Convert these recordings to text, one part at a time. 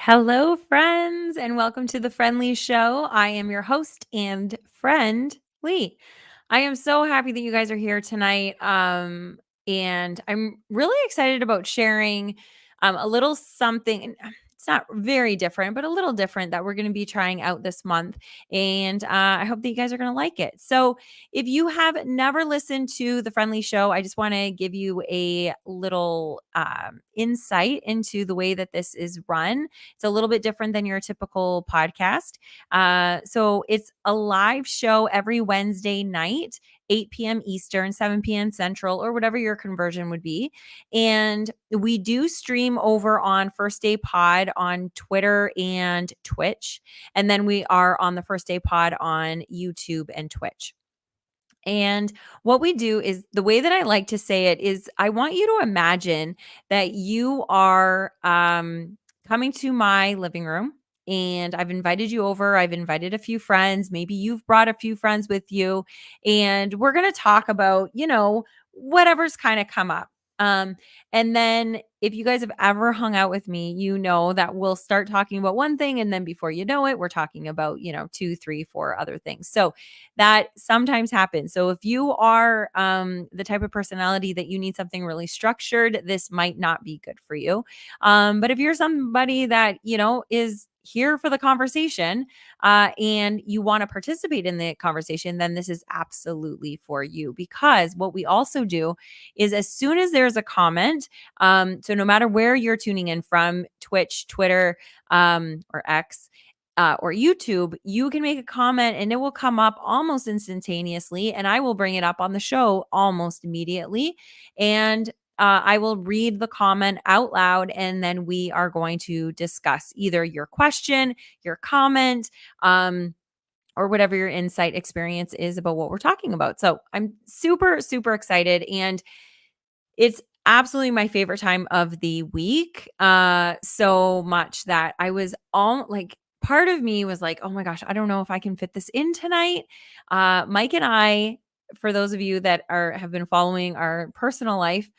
Hello, friends, and welcome to the Friendly Show. I am your host and friend, Lee. I am so happy that you guys are here tonight. And I'm really excited about sharing a little something. And it's not very different, but a little different that we're going to be trying out this month. And I hope that you guys are going to like it. So, if you have never listened to The Friendly Show, I just want to give you a little insight into the way that this is run. It's a little bit different than your typical podcast. So it's a live show every Wednesday night, 8 p.m. Eastern, 7 p.m. Central, or whatever your conversion would be. And we do stream over on First Day Pod on Twitter and Twitch. And then we are on the First Day Pod on YouTube and Twitch. And what we do is the way that I like to say it is I want you to imagine that you are coming to my living room and I've invited you over. I've invited a few friends. Maybe you've brought a few friends with you. And we're going to talk about, whatever's kind of come up. Um, and then if you guys have ever hung out with me, you know that we'll start talking about one thing. And then before you know it, we're talking about, two, three, four other things. So that sometimes happens. So if you are the type of personality that you need something really structured, this might not be good for you. But if you're somebody that, is here for the conversation and you want to participate in the conversation, then this is absolutely for you. Because what we also do is as soon as there's a comment, so no matter where you're tuning in from, Twitch, Twitter, or X, or YouTube, you can make a comment and it will come up almost instantaneously. And I will bring it up on the show almost immediately. And I will read the comment out loud and then we are going to discuss either your question, your comment, or whatever your insight experience is about what we're talking about. So I'm super, super excited. And it's absolutely my favorite time of the week. So much that I was all like, part of me was like, oh my gosh, I don't know if I can fit this in tonight. Mike and I, for those of you that have been following our personal life,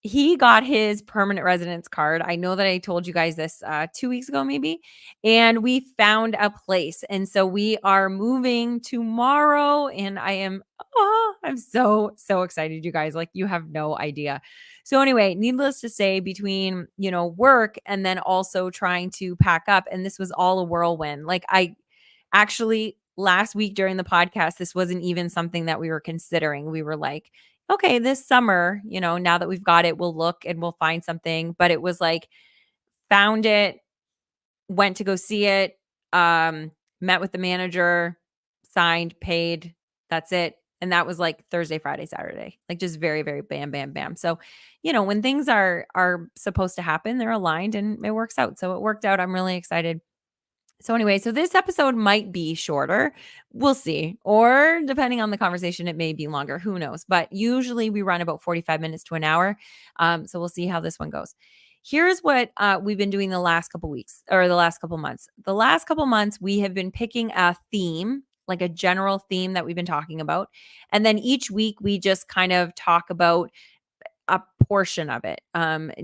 he got his permanent residence card. I know that I told you guys this 2 weeks ago, maybe, and we found a place. And so we are moving tomorrow. And I'm so, so excited, you guys. Like, you have no idea. So, anyway, needless to say, between, work and then also trying to pack up, and this was all a whirlwind. Like, I actually, last week during the podcast, this wasn't even something that we were considering. We were like, okay, this summer, now that we've got it, we'll look and we'll find something. But it was like, found it, went to go see it, met with the manager, signed, paid. That's it. And that was like Thursday, Friday, Saturday, like just very, very bam, bam, bam. So, when things are supposed to happen, they're aligned and it works out. So it worked out. I'm really excited. So anyway, so this episode might be shorter. We'll see. Or depending on the conversation, it may be longer. Who knows? But usually we run about 45 minutes to an hour. So we'll see how this one goes. Here's what we've been doing the last couple weeks or the last couple months. The last couple months, we have been picking a theme, like a general theme that we've been talking about. And then each week we just kind of talk about a portion of it,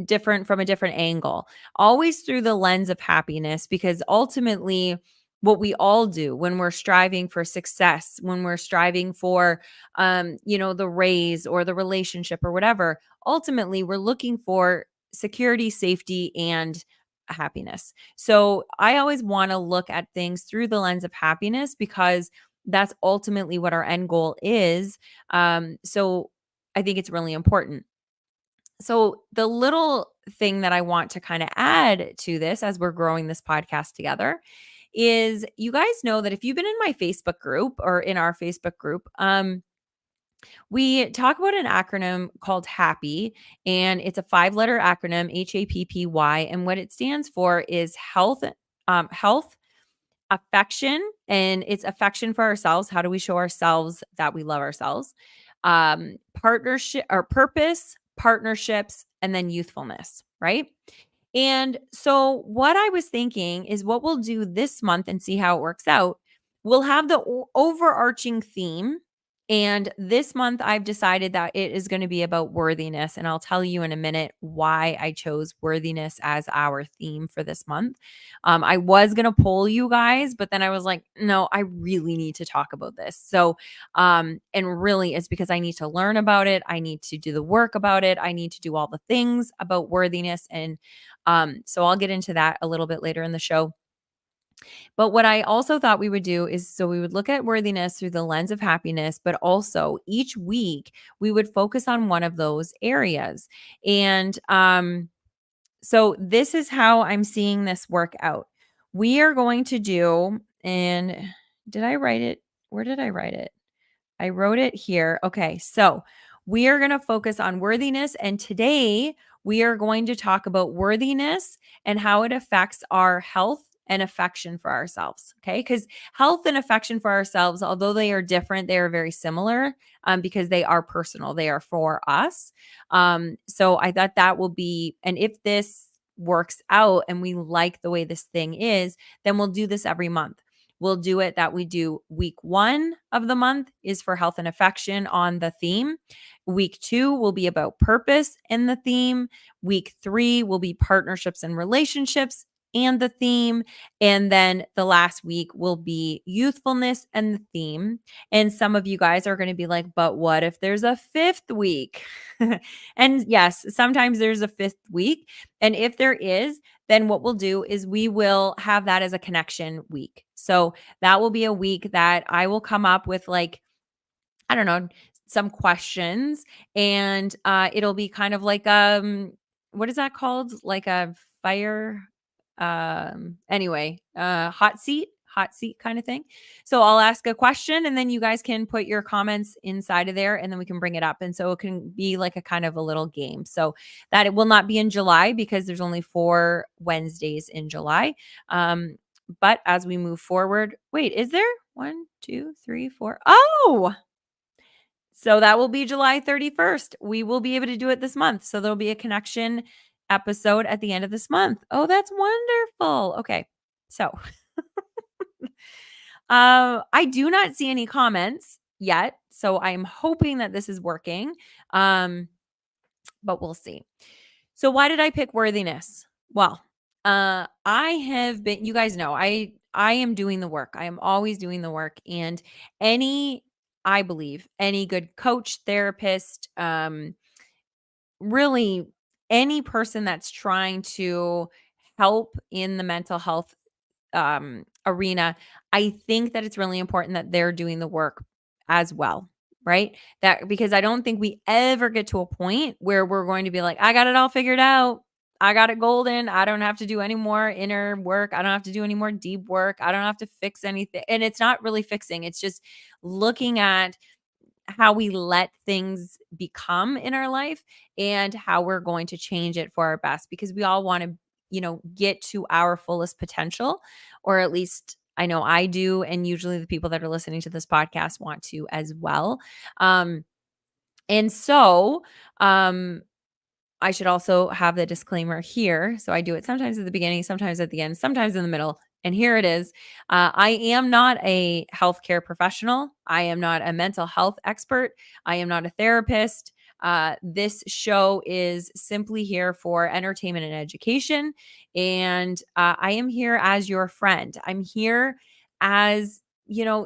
different from a different angle, always through the lens of happiness, because ultimately, what we all do when we're striving for success, when we're striving for, the raise or the relationship or whatever, ultimately, we're looking for security, safety, and happiness. So I always want to look at things through the lens of happiness because that's ultimately what our end goal is. So I think it's really important. So, the little thing that I want to kind of add to this as we're growing this podcast together is you guys know that if you've been in my Facebook group or in our Facebook group, we talk about an acronym called HAPPY, and it's a 5-letter acronym, HAPPY. And what it stands for is health, affection, and it's affection for ourselves. How do we show ourselves that we love ourselves? Partnership or purpose, partnerships, and then youthfulness, right? And so, what I was thinking is what we'll do this month and see how it works out. We'll have the overarching theme And this month, I've decided that it is going to be about worthiness. And I'll tell you in a minute why I chose worthiness as our theme for this month. I was going to poll you guys, but then I was like, no, I really need to talk about this. So, and really, it's because I need to learn about it. I need to do the work about it. I need to do all the things about worthiness. And so I'll get into that a little bit later in the show. But what I also thought we would do is so we would look at worthiness through the lens of happiness, but also each week we would focus on one of those areas. And so this is how I'm seeing this work out. We are going to do, and did I write it? Where did I write it? I wrote it here. Okay. So we are going to focus on worthiness. And today we are going to talk about worthiness and how it affects our health and affection for ourselves. Okay. Because health and affection for ourselves, although they are different, they are very similar because they are personal, they are for us. So I thought that will be, and if this works out and we like the way this thing is, then we'll do this every month. We'll do it that we do week 1 of the month is for health and affection on the theme. Week 2 will be about purpose and the theme. Week 3 will be partnerships and relationships and the theme. And then the last week will be youthfulness and the theme. And some of you guys are going to be like, but what if there's a fifth week? And yes, sometimes there's a fifth week. And if there is, then what we'll do is we will have that as a connection week. So that will be a week that I will come up with like, I don't know, some questions and it'll be kind of like what is that called? Like a fire anyway, hot seat kind of thing. So I'll ask a question and then you guys can put your comments inside of there and then we can bring it up. And so it can be like a kind of a little game. So that it will not be in July because there's only 4 Wednesdays in July. But as we move forward, wait, is there 1, 2, 3, 4? Oh, so that will be July 31st. We will be able to do it this month. So there'll be a connection episode at the end of this month. Oh, that's wonderful. Okay. So, I do not see any comments yet. So I'm hoping that this is working. Um, but we'll see. So why did I pick worthiness? Well, I have been, you guys know, I am doing the work. I am always doing the work and any I believe any good coach, therapist, really any person that's trying to help in the mental health arena, I think that it's really important that they're doing the work as well, right? That because I don't think we ever get to a point where we're going to be like, I got it all figured out. I got it golden. I don't have to do any more inner work. I don't have to do any more deep work. I don't have to fix anything. And it's not really fixing, it's just looking at how we let things become in our life and how we're going to change it for our best because we all want to, get to our fullest potential, or at least I know I do. And usually the people that are listening to this podcast want to as well. Um, and so, um, I should also have the disclaimer here. So I do it sometimes at the beginning, sometimes at the end, sometimes in the middle. And here it is. I am not a healthcare professional. I am not a mental health expert. I am not a therapist. This show is simply here for entertainment and education. And I am here as your friend. I'm here as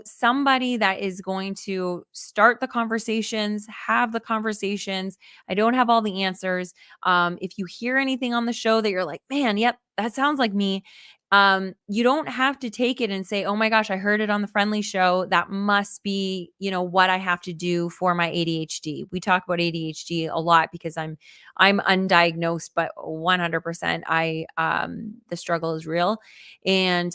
somebody that is going to start the conversations, have the conversations. I don't have all the answers. If you hear anything on the show that you're like, man, yep, that sounds like me. You don't have to take it and say, oh my gosh, I heard it on the Friendly Show. That must be, what I have to do for my ADHD. We talk about ADHD a lot because I'm undiagnosed, but 100% the struggle is real. And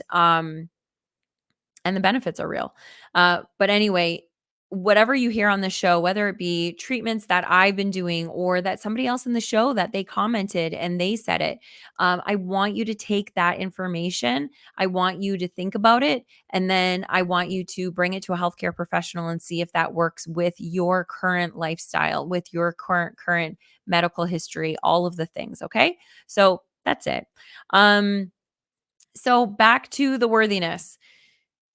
the benefits are real. But anyway, whatever you hear on the show, whether it be treatments that I've been doing or that somebody else in the show that they commented and they said it, I want you to take that information. I want you to think about it. And then I want you to bring it to a healthcare professional and see if that works with your current lifestyle, with your current medical history, all of the things. Okay. So that's it. So back to the worthiness.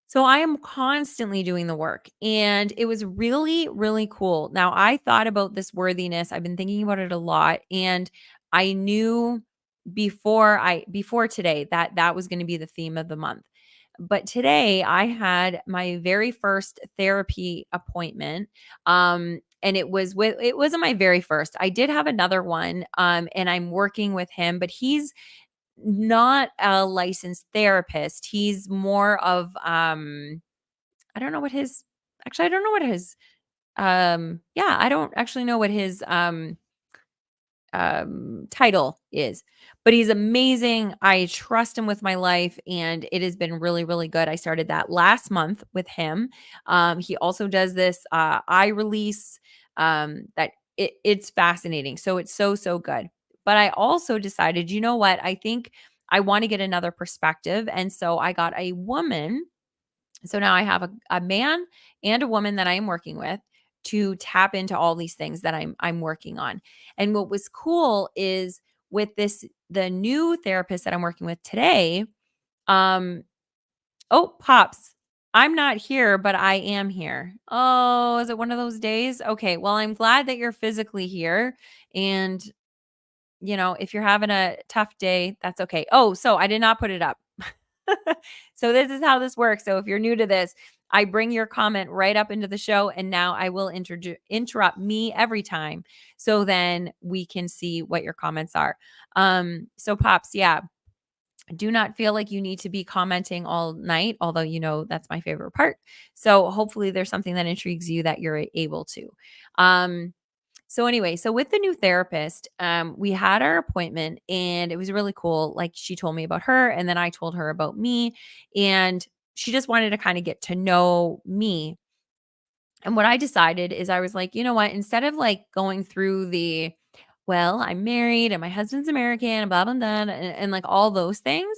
So I am constantly doing the work, and it was really, really cool. Now, I thought about this worthiness. I've been thinking about it a lot, and I knew before today that that was going to be the theme of the month. But today I had my very first therapy appointment. And it wasn't my very first. I did have another one, and I'm working with him, but he's not a licensed therapist. He's more of I don't know what his actually I don't know what his yeah, I don't actually know what his title is. But he's amazing. I trust him with my life, and it has been really, really good. I started that last month with him. He also does this eye release that it's fascinating. So it's so, so good. But I also decided, you know what? I think I want to get another perspective. And so I got a woman, so now I have a man and a woman that I am working with to tap into all these things that I'm working on. And what was cool is with this the new therapist that I'm working with today, um oh, pops. I'm not here, but I am here. Oh, is it one of those days? Okay, well, I'm glad that you're physically here, and if you're having a tough day, that's okay. Oh, so I did not put it up. So this is how this works. So if you're new to this, I bring your comment right up into the show, and now I will interrupt me every time, so then we can see what your comments are. So pops, yeah, do not feel like you need to be commenting all night, although that's my favorite part. So hopefully there's something that intrigues you that you're able to. Um, so anyway, so with the new therapist, we had our appointment, and it was really cool. Like, she told me about her, and then I told her about me, and she just wanted to kind of get to know me. And what I decided is, I was like, you know what? Instead of like going through well, I'm married and my husband's American and blah, blah, blah, and like all those things,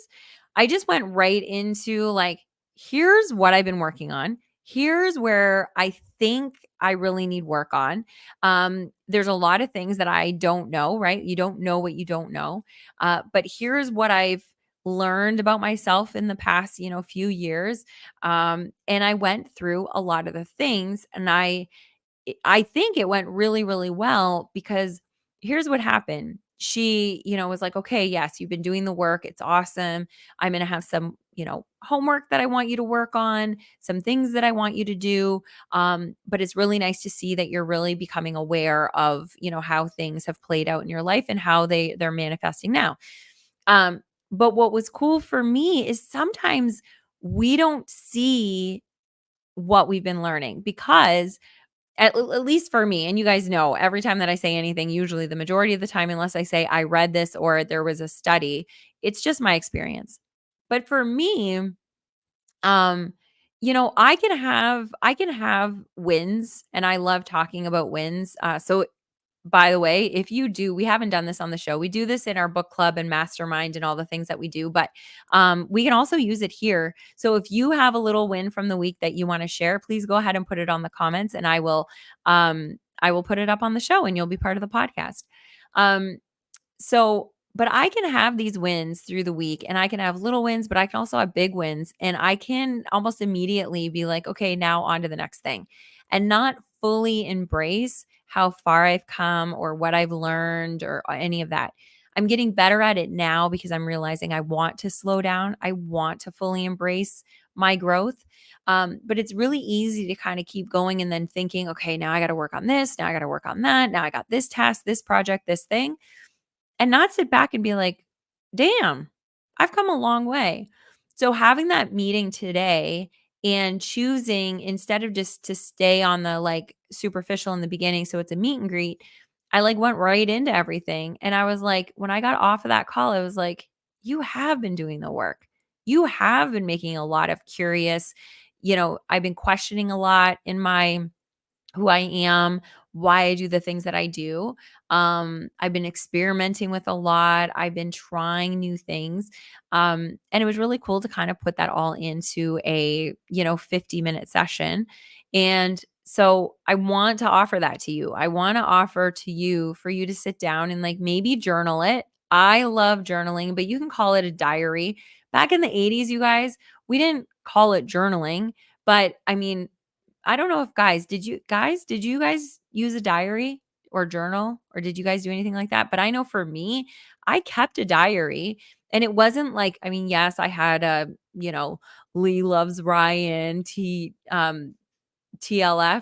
I just went right into like, here's what I've been working on. Here's where I think I really need work on. There's a lot of things that I don't know, right? You don't know what you don't know. But here's what I've learned about myself in the past, few years. And I went through a lot of the things, and I think it went really, really well, because here's what happened. She, was like, "Okay, yes, you've been doing the work. It's awesome. I'm going to have some, homework that I want you to work on, some things that I want you to do. But it's really nice to see that you're really becoming aware of, how things have played out in your life and how they're manifesting now." But what was cool for me is sometimes we don't see what we've been learning, because at least for me, and you guys know, every time that I say anything, usually the majority of the time, unless I say I read this or there was a study, it's just my experience. But for me, um, I can have wins, and I love talking about wins. So by the way, if you do, we haven't done this on the show. We do this in our book club and mastermind and all the things that we do, but we can also use it here. So if you have a little win from the week that you want to share, please go ahead and put it on the comments, and I will put it up on the show, and you'll be part of the podcast. Um, but I can have these wins through the week, and I can have little wins, but I can also have big wins, and I can almost immediately be like, okay, now on to the next thing, and not fully embrace how far I've come or what I've learned or any of that. I'm getting better at it now, because I'm realizing I want to slow down. I want to fully embrace my growth. But it's really easy to kind of keep going and then thinking, okay, now I got to work on this. Now I got to work on that. Now I got this task, this project, this thing, and not sit back and be like, damn, I've come a long way. So having that meeting today and choosing, instead of just to stay on the like superficial in the beginning, so it's a meet and greet, I like went right into everything. And I was like, when I got off of that call, I was like, you have been doing the work. You have been making a lot of curious, I've been questioning a lot in my who I am, why I do the things that I do. I've been experimenting with a lot. I've been trying new things. And it was really cool to kind of put that all into a, 50-minute session. And so I want to offer that to you. I want to offer to you for you to sit down and like maybe journal it. I love journaling, but you can call it a diary. Back in the 80s, you guys, we didn't call it journaling, but I mean, I don't know if did you guys use a diary or journal, or did you guys do anything like that? But I know for me, I kept a diary, and it wasn't like, I mean, yes, I had a, Lee loves Ryan, TLF,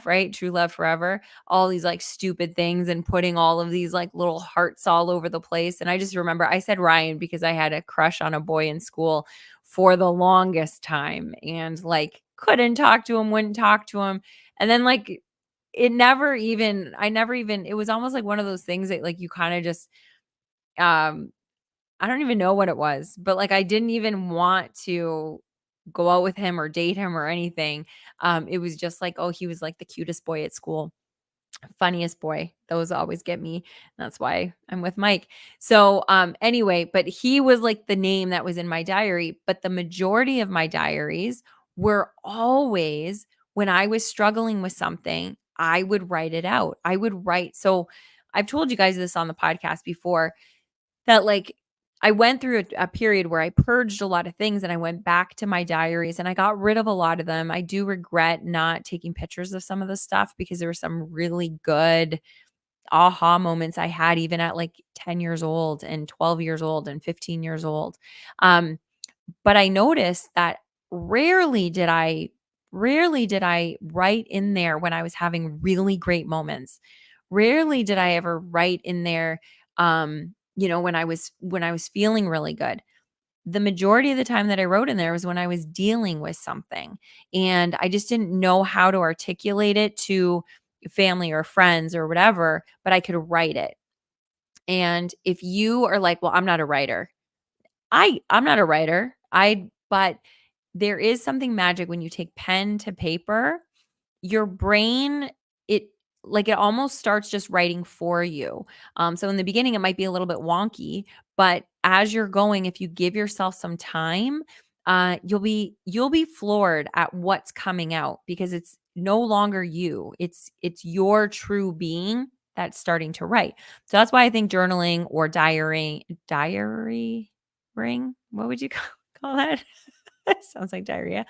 right? True Love Forever, all these like stupid things and putting all of these like little hearts all over the place. And I just remember I said Ryan because I had a crush on a boy in school for the longest time and like couldn't talk to him, wouldn't talk to him. And then like I never even, it was almost like one of those things that like you kind of just, um, I don't even know what it was, but like I didn't even want to go out with him or date him or anything. It was just like, oh, he was like the cutest boy at school, funniest boy. Those always get me. That's why I'm with Mike. So, anyway, but he was like the name that was in my diary. But the majority of my diaries were always when I was struggling with something, I would write it out. I would write. So, I've told you guys this on the podcast before that like I went through a period where I purged a lot of things and I went back to my diaries and I got rid of a lot of them. I do regret not taking pictures of some of the stuff because there were some really good aha moments I had even at like 10 years old and 12 years old and 15 years old. Um, but I noticed that rarely did I rarely did I write in there when I was having really great moments. Rarely did I ever write in there when I was feeling really good. The majority of the time that I wrote in there was when I was dealing with something and I just didn't know how to articulate it to family or friends or whatever, but I could write it. And if you are like, "Well, I'm not a writer." I'm not a writer. But there is something magic when you take pen to paper, your brain, it like it almost starts just writing for you. So in the beginning it might be a little bit wonky, but as you're going, if you give yourself some time, you'll be floored at what's coming out because it's no longer you. It's your true being that's starting to write. So that's why I think journaling or diary ring, what would you call that? Sounds like diarrhea.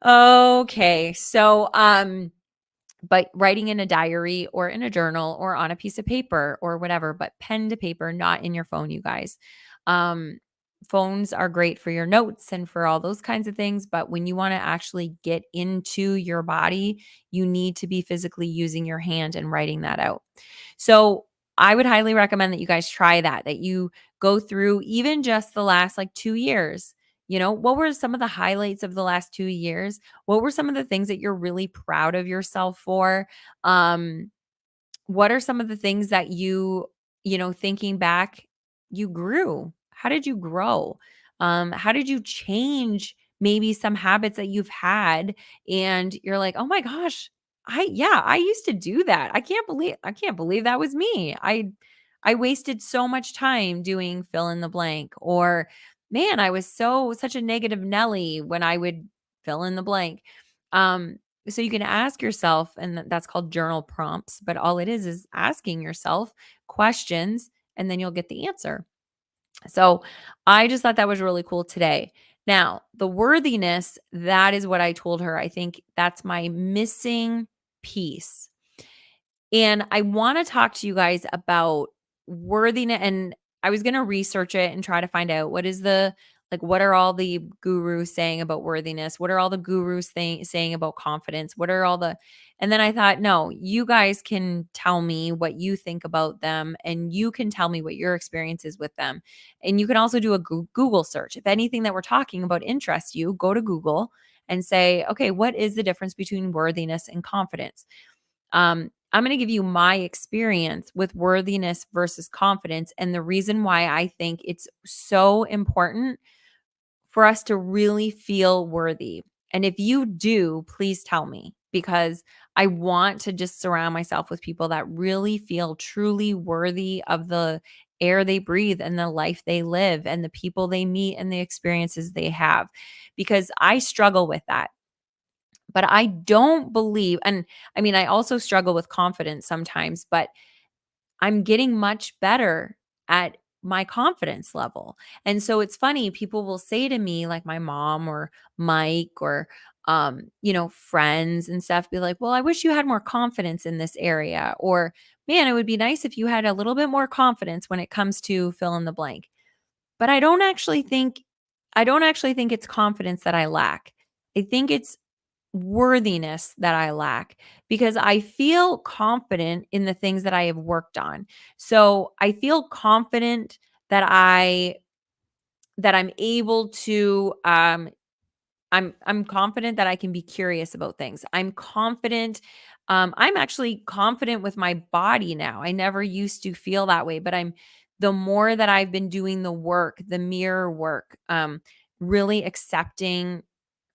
Okay. So, but writing in a diary or in a journal or on a piece of paper or whatever, but pen to paper, not in your phone, you guys. Um, Phones are great for your notes and for all those kinds of things. But when you want to actually get into your body, you need to be physically using your hand and writing that out. So I would highly recommend that you guys try that you go through even just the last like 2 years. What were some of the highlights of the last 2 years? What were some of the things that you're really proud of yourself for? Um, what are some of the things that thinking back, you grew? How did you grow? How did you change maybe some habits that you've had and you're like, "Oh my gosh, I used to do that. I can't believe that was me. I wasted so much time doing fill in the blank," or man, I was such a negative Nelly when I would fill in the blank. Um, so you can ask yourself, and that's called journal prompts, but all it is asking yourself questions and then you'll get the answer. So I just thought that was really cool today. Now, the worthiness, that is what I told her. I think that's my missing piece. And I want to talk to you guys about worthiness. And I was going to research it and try to find out what are all the gurus saying about worthiness? What are all the gurus saying about confidence? And then I thought, no, you guys can tell me what you think about them and you can tell me what your experience is with them. And you can also do a Google search. If anything that we're talking about interests you, go to Google and say, okay, what is the difference between worthiness and confidence? I'm going to give you my experience with worthiness versus confidence and the reason why I think it's so important for us to really feel worthy. And if you do, please tell me because I want to just surround myself with people that really feel truly worthy of the air they breathe and the life they live and the people they meet and the experiences they have because I struggle with that. But I don't believe, and I mean, I also struggle with confidence sometimes, but I'm getting much better at my confidence level. And so it's funny, people will say to me, like my mom or Mike or friends and stuff, be like, "Well, I wish you had more confidence in this area," or "Man, it would be nice if you had a little bit more confidence when it comes to fill in the blank." But I don't actually think it's confidence that I lack. I think it's worthiness that I lack because I feel confident in the things that I have worked on. So, I feel confident that I'm able to I'm confident that I can be curious about things. I'm actually confident with my body now. I never used to feel that way, but the more that I've been doing the work, the mirror work, really accepting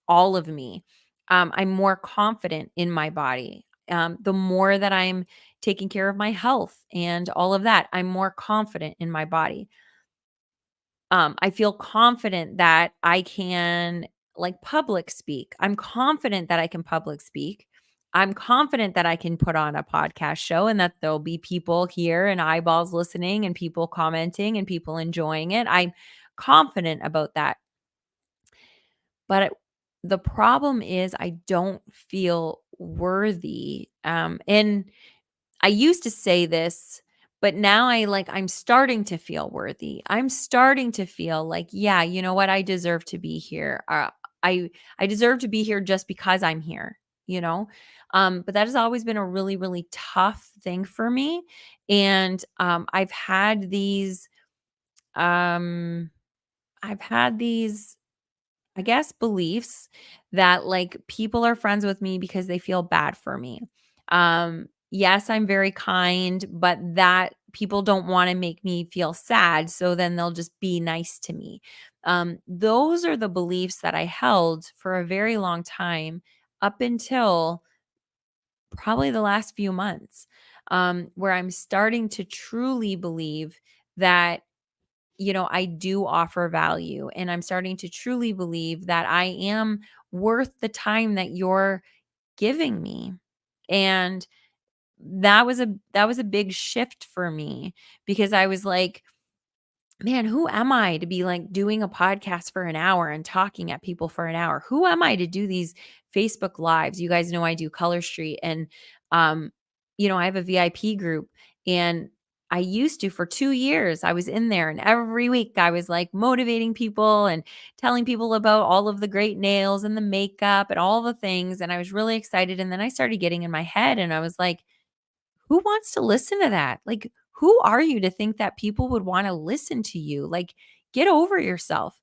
all of me, I'm more confident in my body. The more that I'm taking care of my health and all of that, I'm more confident in my body. I feel confident that I can like public speak. I'm confident that I can public speak. I'm confident that I can put on a podcast show and that there'll be people here and eyeballs listening and people commenting and people enjoying it. I'm confident about that. But the problem is I don't feel worthy. And I used to say this, but now I'm starting to feel worthy. I'm starting to feel like, yeah, you know what? I deserve to be here. I deserve to be here just because I'm here, you know? But that has always been a really, really tough thing for me. And um, I've had these I guess, beliefs that people are friends with me because they feel bad for me. Yes, I'm very kind, but that people don't want to make me feel sad. So then they'll just be nice to me. Those are the beliefs that I held for a very long time up until probably the last few months, where I'm starting to truly believe that I do offer value. And I'm starting to truly believe that I am worth the time that you're giving me. And that was a big shift for me because I was like, man, who am I to be doing a podcast for an hour and talking at people for an hour? Who am I to do these Facebook lives? You guys know I do Color Street and um I have a VIP group and I used to for 2 years. I was in there and every week I was motivating people and telling people about all of the great nails and the makeup and all the things and I was really excited and then I started getting in my head and I was like, who wants to listen to that? Who are you to think that people would wanna listen to you? Get over yourself.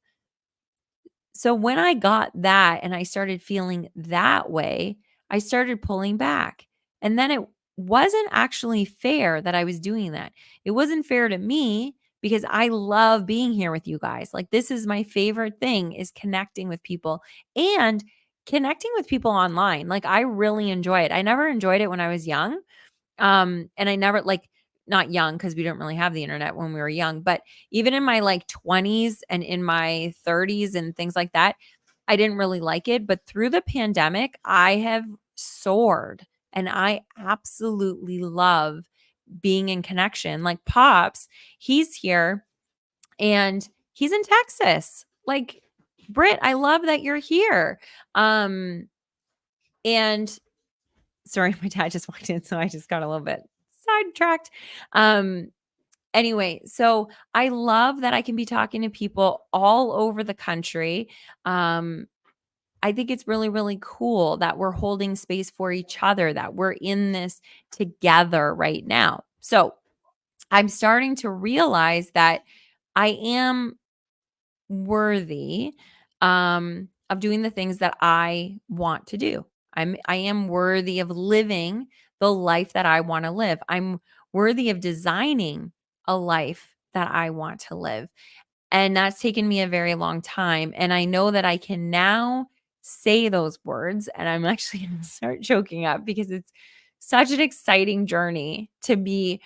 So when I got that and I started feeling that way, I started pulling back. And then it wasn't actually fair that I was doing that. It wasn't fair to me because I love being here with you guys. This is my favorite thing is connecting with people and connecting with people online. I really enjoy it. I never enjoyed it when I was young. And I never not young because we didn't really have the internet when we were young, but even in my 20s and in my 30s and things like that, I didn't really like it. But through the pandemic, I have soared and I absolutely love being in connection. Like Pops, he's here and he's in Texas. Britt, I love that you're here. And sorry, my dad just walked in, so I just got a little bit sidetracked. Um, anyway, so I love that I can be talking to people all over the country. Um, I think it's really, really cool that we're holding space for each other, that we're in this together right now. So I'm starting to realize that I am worthy of doing the things that I want to do. I am worthy of living the life that I want to live. I'm worthy of designing a life that I want to live. And that's taken me a very long time. And I know that I can now say those words. And I'm actually going to start choking up because it's such an exciting journey to be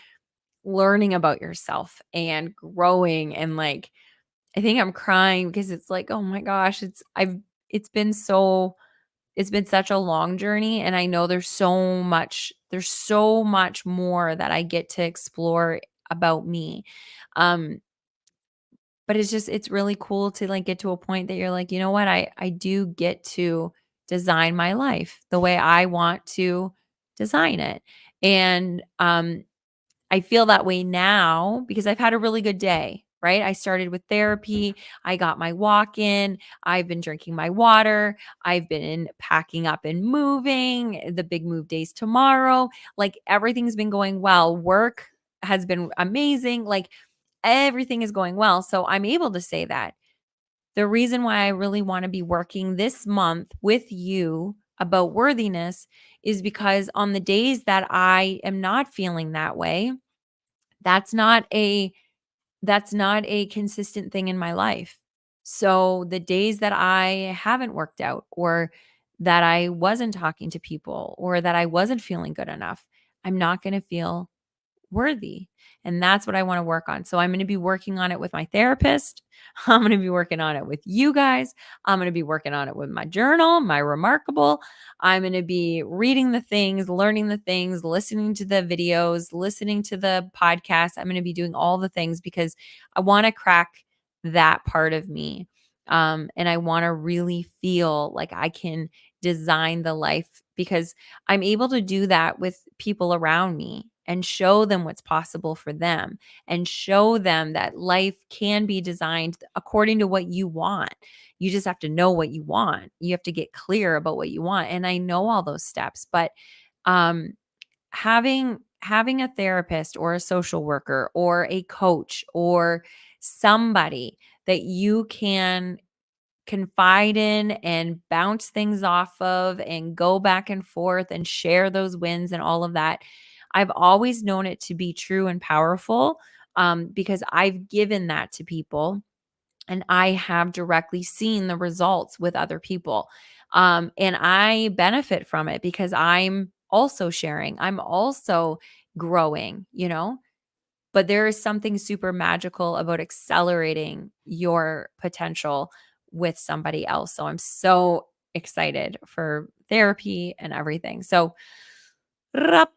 learning about yourself and growing and I think I'm crying because it's oh my gosh, it's been it's been such a long journey and I know there's so much more that I get to explore about me. Um But it's really cool to, like, get to a point that you're like, "You know what? I do get to design my life the way I want to design it." And, I feel that way now because I've had a really good day, right? I started with therapy. I got my walk in. I've been drinking my water. I've been packing up and moving. The big move day's tomorrow. Like everything's been going well. Work has been amazing. Like everything is going well. So I'm able to say that. The reason why I really want to be working this month with you about worthiness is because on the days that I am not feeling that way, that's not a that's not a consistent thing in my life. So the days that I haven't worked out or that I wasn't talking to people or that I wasn't feeling good enough, I'm not going to feel worthy. And that's what I want to work on. So I'm going to be working on it with my therapist. I'm going to be working on it with you guys. I'm going to be working on it with my journal, my remarkable. I'm going to be reading the things, learning the things, listening to the videos, listening to the podcast. I'm going to be doing all the things because I want to crack that part of me. And I want to really feel like I can design the life because I'm able to do that with people around me and show them what's possible for them and show them that life can be designed according to what you want. You just have to know what you want. You have to get clear about what you want. And I know all those steps, but um having a therapist or a social worker or a coach or somebody that you can confide in and bounce things off of and go back and forth and share those wins and all of that. I've always known it to be true and powerful because I've given that to people and I have directly seen the results with other people. And I benefit from it because I'm also sharing, I'm also growing, but there is something super magical about accelerating your potential with somebody else. So I'm so excited for therapy and everything. So that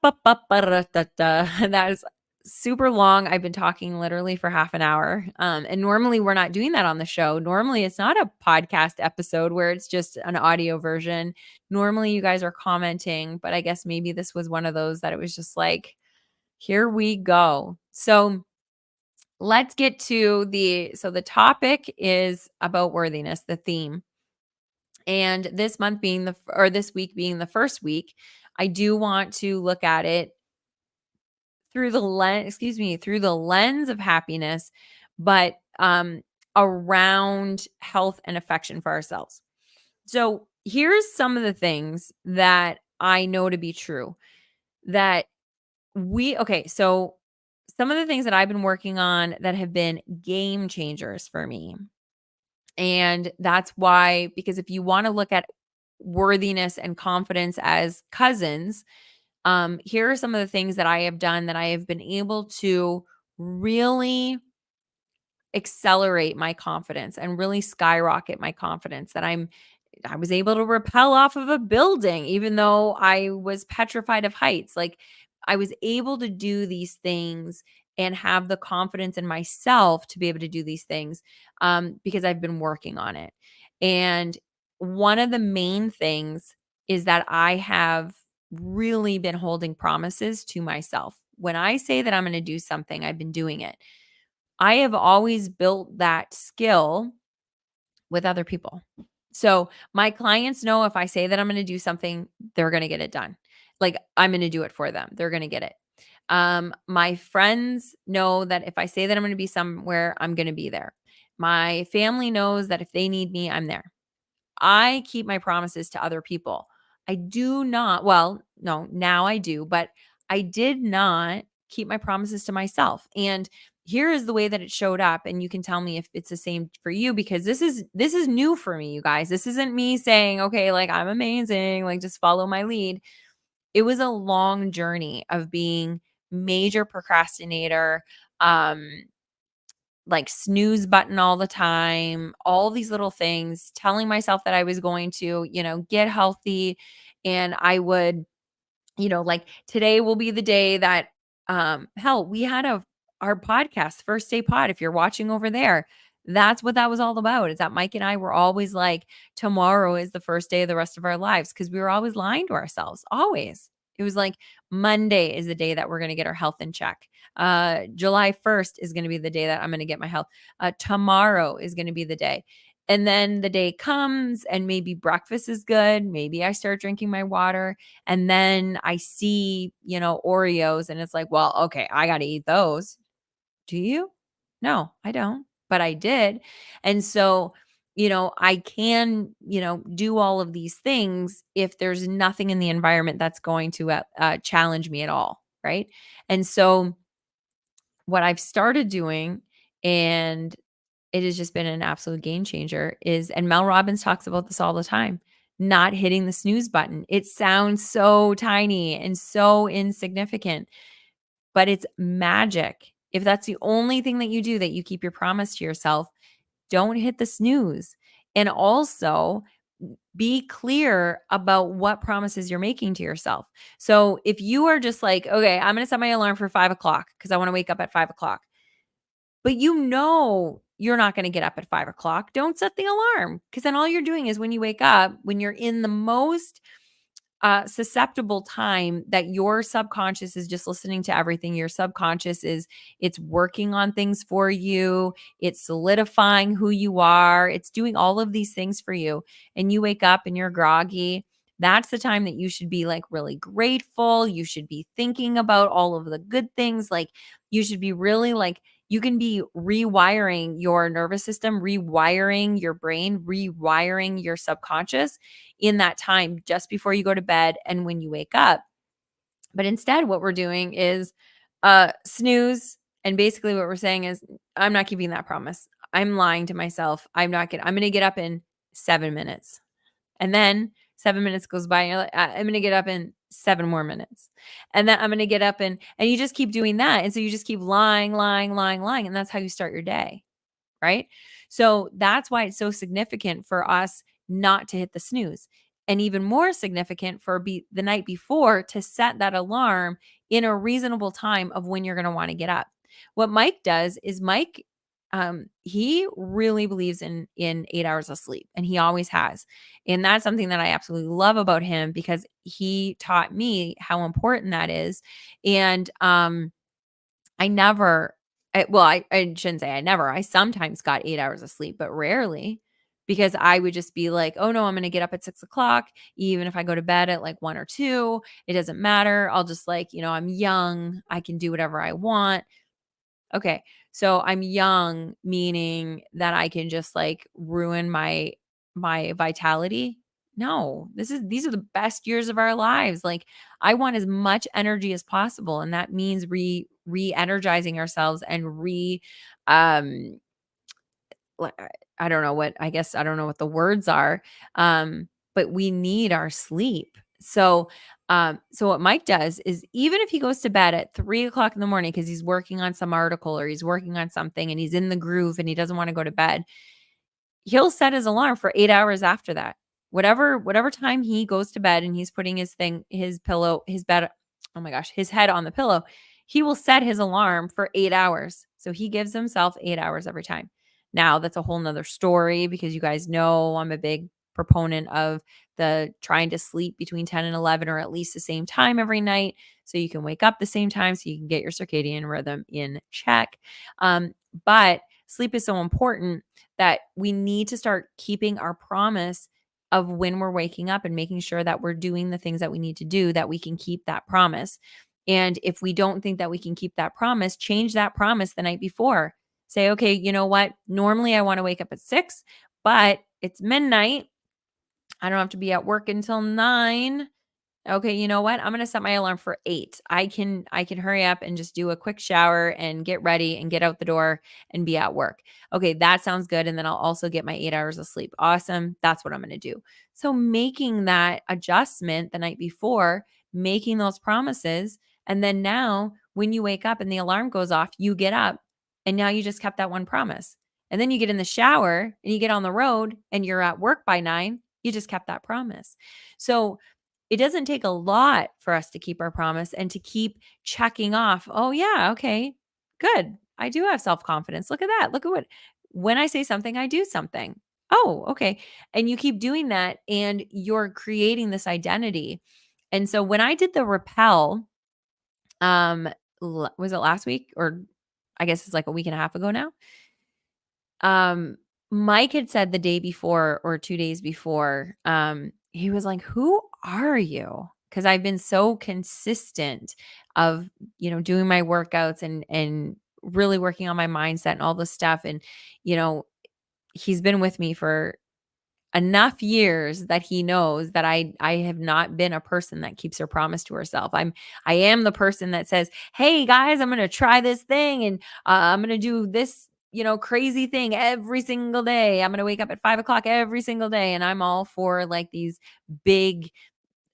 is super long. I've been talking literally for half an hour. And normally we're not doing that on the show. Normally it's not a podcast episode where it's just an audio version. Normally you guys are commenting, but I guess maybe this was one of those that it was just like, here we go. So let's get to the topic is about worthiness, the theme. And this month being this week being the first week, I do want to look at it through the lens of happiness, but around health and affection for ourselves. So, here's some of the things that I know to be true that so some of the things that I've been working on that have been game changers for me. And that's why, because if you want to look at worthiness and confidence as cousins, here are some of the things that I have done that I have been able to really accelerate my confidence and really skyrocket my confidence that I was able to rappel off of a building even though I was petrified of heights. Like I was able to do these things and have the confidence in myself to be able to do these things because I've been working on it. And one of the main things is that I have really been holding promises to myself. When I say that I'm going to do something, I've been doing it. I have always built that skill with other people. So my clients know if I say that I'm going to do something, they're going to get it done. Like I'm going to do it for them. They're going to get it. My friends know that if I say that I'm going to be somewhere, I'm going to be there. My family knows that if they need me, I'm there. I keep my promises to other people. I do not, well, no, now I do, but I did not keep my promises to myself. And here is the way that it showed up, and you can tell me if it's the same for you because this is new for me, you guys. This isn't me saying, "Okay, like I'm amazing, like just follow my lead." It was a long journey of being major procrastinator, like snooze button all the time, all these little things, telling myself that I was going to, get healthy. And I would, like today will be the day that, hell, we had our podcast, First Day Pod. If you're watching over there, That's what that was all about, is that Mike and I were always like, tomorrow is the first day of the rest of our lives, because we were always lying to ourselves, always. It was like, Monday is the day that we're going to get our health in check. July 1st is going to be the day that I'm going to get my health. Tomorrow is going to be the day. And then the day comes and maybe breakfast is good. Maybe I start drinking my water, and then I see, Oreos, and it's like, well, okay, I got to eat those. Do you? No, I don't, but I did. And so, I can, do all of these things if there's nothing in the environment that's going to challenge me at all. Right. And so, what I've started doing, and it has just been an absolute game changer, is, and Mel Robbins talks about this all the time, not hitting the snooze button. It sounds so tiny and so insignificant, but it's magic. If that's the only thing that you do, that you keep your promise to yourself, don't hit the snooze. And also, be clear about what promises you're making to yourself. So if you are just like, okay, I'm going to set my alarm for 5 o'clock because I want to wake up at 5 o'clock, but you're not going to get up at 5 o'clock, don't set the alarm, because then all you're doing is, when you wake up, when you're in the most susceptible time, that your subconscious is just listening to everything. Your subconscious it's working on things for you. It's solidifying who you are. It's doing all of these things for you. And you wake up and you're groggy. That's the time that you should be like really grateful. You should be thinking about all of the good things. Like, you should be really like, you can be rewiring your nervous system, rewiring your brain, rewiring your subconscious in that time just before you go to bed and when you wake up. But instead, what we're doing is snooze. And basically what we're saying is, I'm not keeping that promise. I'm lying to myself. I'm going to get up in 7 minutes. And then 7 minutes goes by and you're like, I'm going to get up in 7 more minutes. And then I'm going to get up and you just keep doing that. And so you just keep lying, lying, lying, lying. And that's how you start your day. Right. So that's why it's so significant for us not to hit the snooze, and even more significant for the night before, to set that alarm in a reasonable time of when you're going to want to get up. What Mike does is, Mike, he really believes in 8 hours of sleep, and he always has. And that's something that I absolutely love about him, because he taught me how important that is. And I never I shouldn't say I never. I sometimes got 8 hours of sleep, but rarely, because I would just be like, "Oh, no, I'm gonna get up at 6 o'clock. Even if I go to bed at, like, 1 or 2, it doesn't matter. I'll just, like, I'm young. I can do whatever I want." Okay. So I'm young, meaning that I can just like ruin my vitality? No. These are the best years of our lives. Like, I want as much energy as possible, and that means re-energizing ourselves and um like, I don't know what, I guess I don't know what the words are. But we need our sleep. So what Mike does is, even if he goes to bed at 3 o'clock in the morning because he's working on some article or he's working on something and he's in the groove and he doesn't want to go to bed, he'll set his alarm for 8 hours after that. Whatever time he goes to bed and he's putting his pillow, his bed, oh my gosh, his head on the pillow, he will set his alarm for 8 hours. So he gives himself 8 hours every time. Now, that's a whole nother story, because you guys know I'm a big proponent of the trying to sleep between 10 and 11, or at least the same time every night, so you can wake up the same time, so you can get your circadian rhythm in check. But sleep is so important that we need to start keeping our promise of when we're waking up, and making sure that we're doing the things that we need to do, that we can keep that promise. And if we don't think that we can keep that promise, change that promise the night before. Say, okay, you know what? Normally I want to wake up at 6, but it's midnight. I don't have to be at work until 9. Okay, you know what? I'm gonna set my alarm for 8. I can hurry up and just do a quick shower and get ready and get out the door and be at work. Okay, that sounds good. And then I'll also get my 8 hours of sleep. Awesome. That's what I'm gonna do. So making that adjustment the night before, making those promises, and then now when you wake up and the alarm goes off, you get up and now you just kept that one promise. And then you get in the shower and you get on the road and you're at work by 9. You just kept that promise. So it doesn't take a lot for us to keep our promise and to keep checking off, "Oh, yeah, okay, good. I do have self-confidence. Look at that. Look at what when I say something, I do something. Oh, okay. And you keep doing that and you're creating this identity. And so when I did the rappel, um, was it last week or I guess it's like a week and a half ago now? Um, Mike had said the day before or 2 days before, he was like, "Who are you?" Because 'Cause I've been so consistent of, doing my workouts and really working on my mindset and all this stuff, and, you know, he's been with me for enough years that he knows that I have not been a person that keeps her promise to herself. I am the person that says, "Hey guys, I'm going to try this thing and I'm going to do this, crazy thing every single day. I'm going to wake up at 5 o'clock every single day." And I'm all for like these big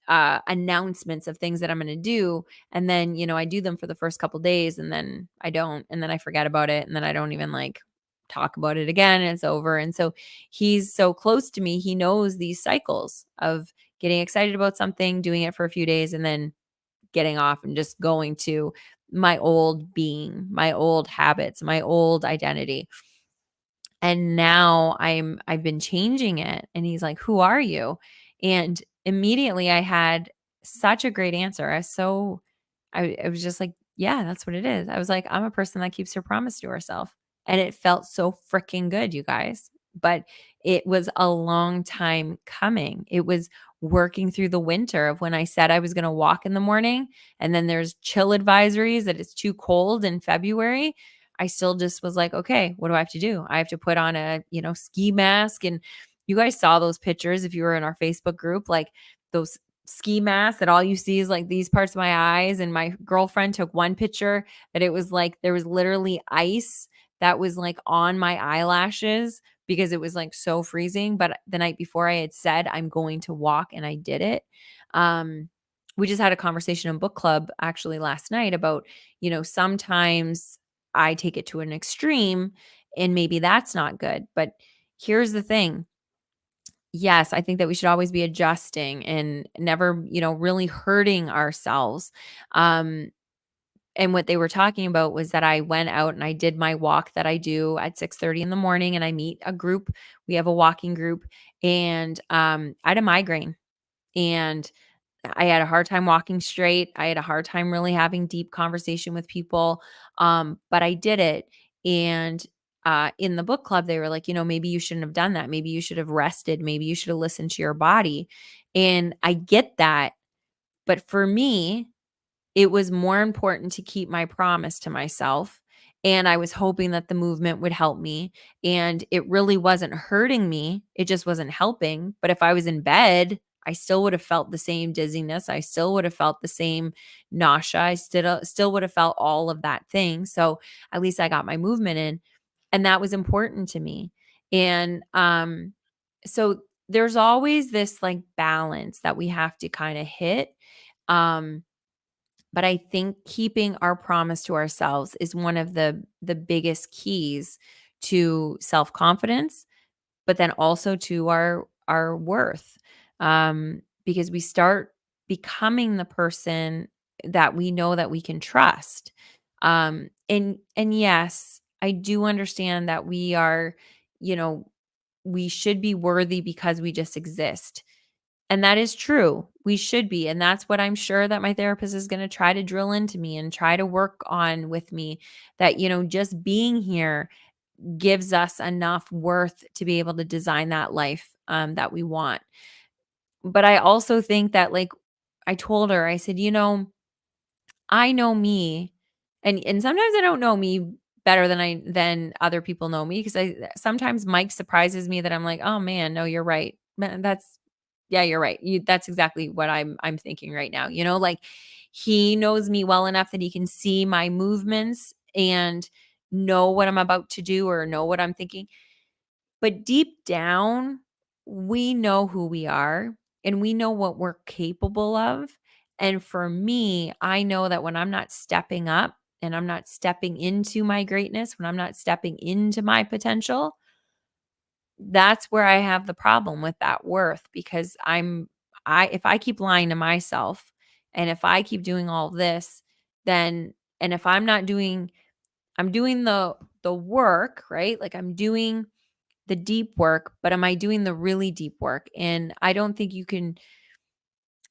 announcements of things that I'm going to do. And then, I do them for the first couple days and then I don't. And then I forget about it. And then I don't even like talk about it again and it's over. And so he's so close to me. He knows these cycles of getting excited about something, doing it for a few days, and then getting off and just going to my old being, my old habits, my old identity. And now I've been changing it. And he's like, "Who are you?" And immediately I had such a great answer. I was just like, "Yeah, that's what it is." I was like, "I'm a person that keeps her promise to herself." And it felt so freaking good, you guys. But it was a long time coming. It was working through the winter of when I said I was going to walk in the morning and then there's chill advisories that it's too cold in February. I still just was like, "Okay, what do I have to do? I have to put on a, ski mask." And you guys saw those pictures if you were in our Facebook group, like those ski masks that all you see is like these parts of my eyes. And my girlfriend took one picture that it was like there was literally ice that was like on my eyelashes because it was like so freezing. But the night before I had said I'm going to walk and I did it. Um, we just had a conversation in book club actually last night about, sometimes I take it to an extreme and maybe that's not good. But here's the thing. Yes, I think that we should always be adjusting and never, really hurting ourselves. Um, and what they were talking about was that I went out and I did my walk that I do at 6:30 in the morning and I meet a group. We have a walking group and I had a migraine and I had a hard time walking straight. I had a hard time really having deep conversation with people. But I did it. And in the book club, they were like, maybe you shouldn't have done that. Maybe you should have rested. Maybe you should have listened to your body. And I get that. But for me, it was more important to keep my promise to myself, and I was hoping that the movement would help me, and it really wasn't hurting me, it just wasn't helping, but if I was in bed, I still would have felt the same dizziness, I still would have felt the same nausea, I still would have felt all of that thing, so at least I got my movement in, and that was important to me, and, so there's always this, like, balance that we have to kinda hit, um but I think keeping our promise to ourselves is one of the biggest keys to self-confidence, but then also to our worth. Because we start becoming the person that we know that we can trust. And yes, I do understand that we are, you know, we should be worthy because we just exist. And that is true. We should be. And that's what I'm sure that my therapist is going to try to drill into me and try to work on with me that, just being here gives us enough worth to be able to design that life that we want. But I also think that, like, I told her, I said, I know me, and sometimes I don't know me better than other people know me because I sometimes Mike surprises me that I'm like, "Oh man, no, you're right. Man, that's yeah, you're right. That's exactly what I'm thinking right now." Like he knows me well enough that he can see my movements and know what I'm about to do or know what I'm thinking. But deep down, we know who we are and we know what we're capable of. And for me, I know that when I'm not stepping up and I'm not stepping into my greatness, when I'm not stepping into my potential, that's where I have the problem with that worth because if I keep lying to myself and if I keep doing all this, then and if I'm not doing I'm doing the work, right? Like I'm doing the deep work, but am I doing the really deep work? And I don't think you can.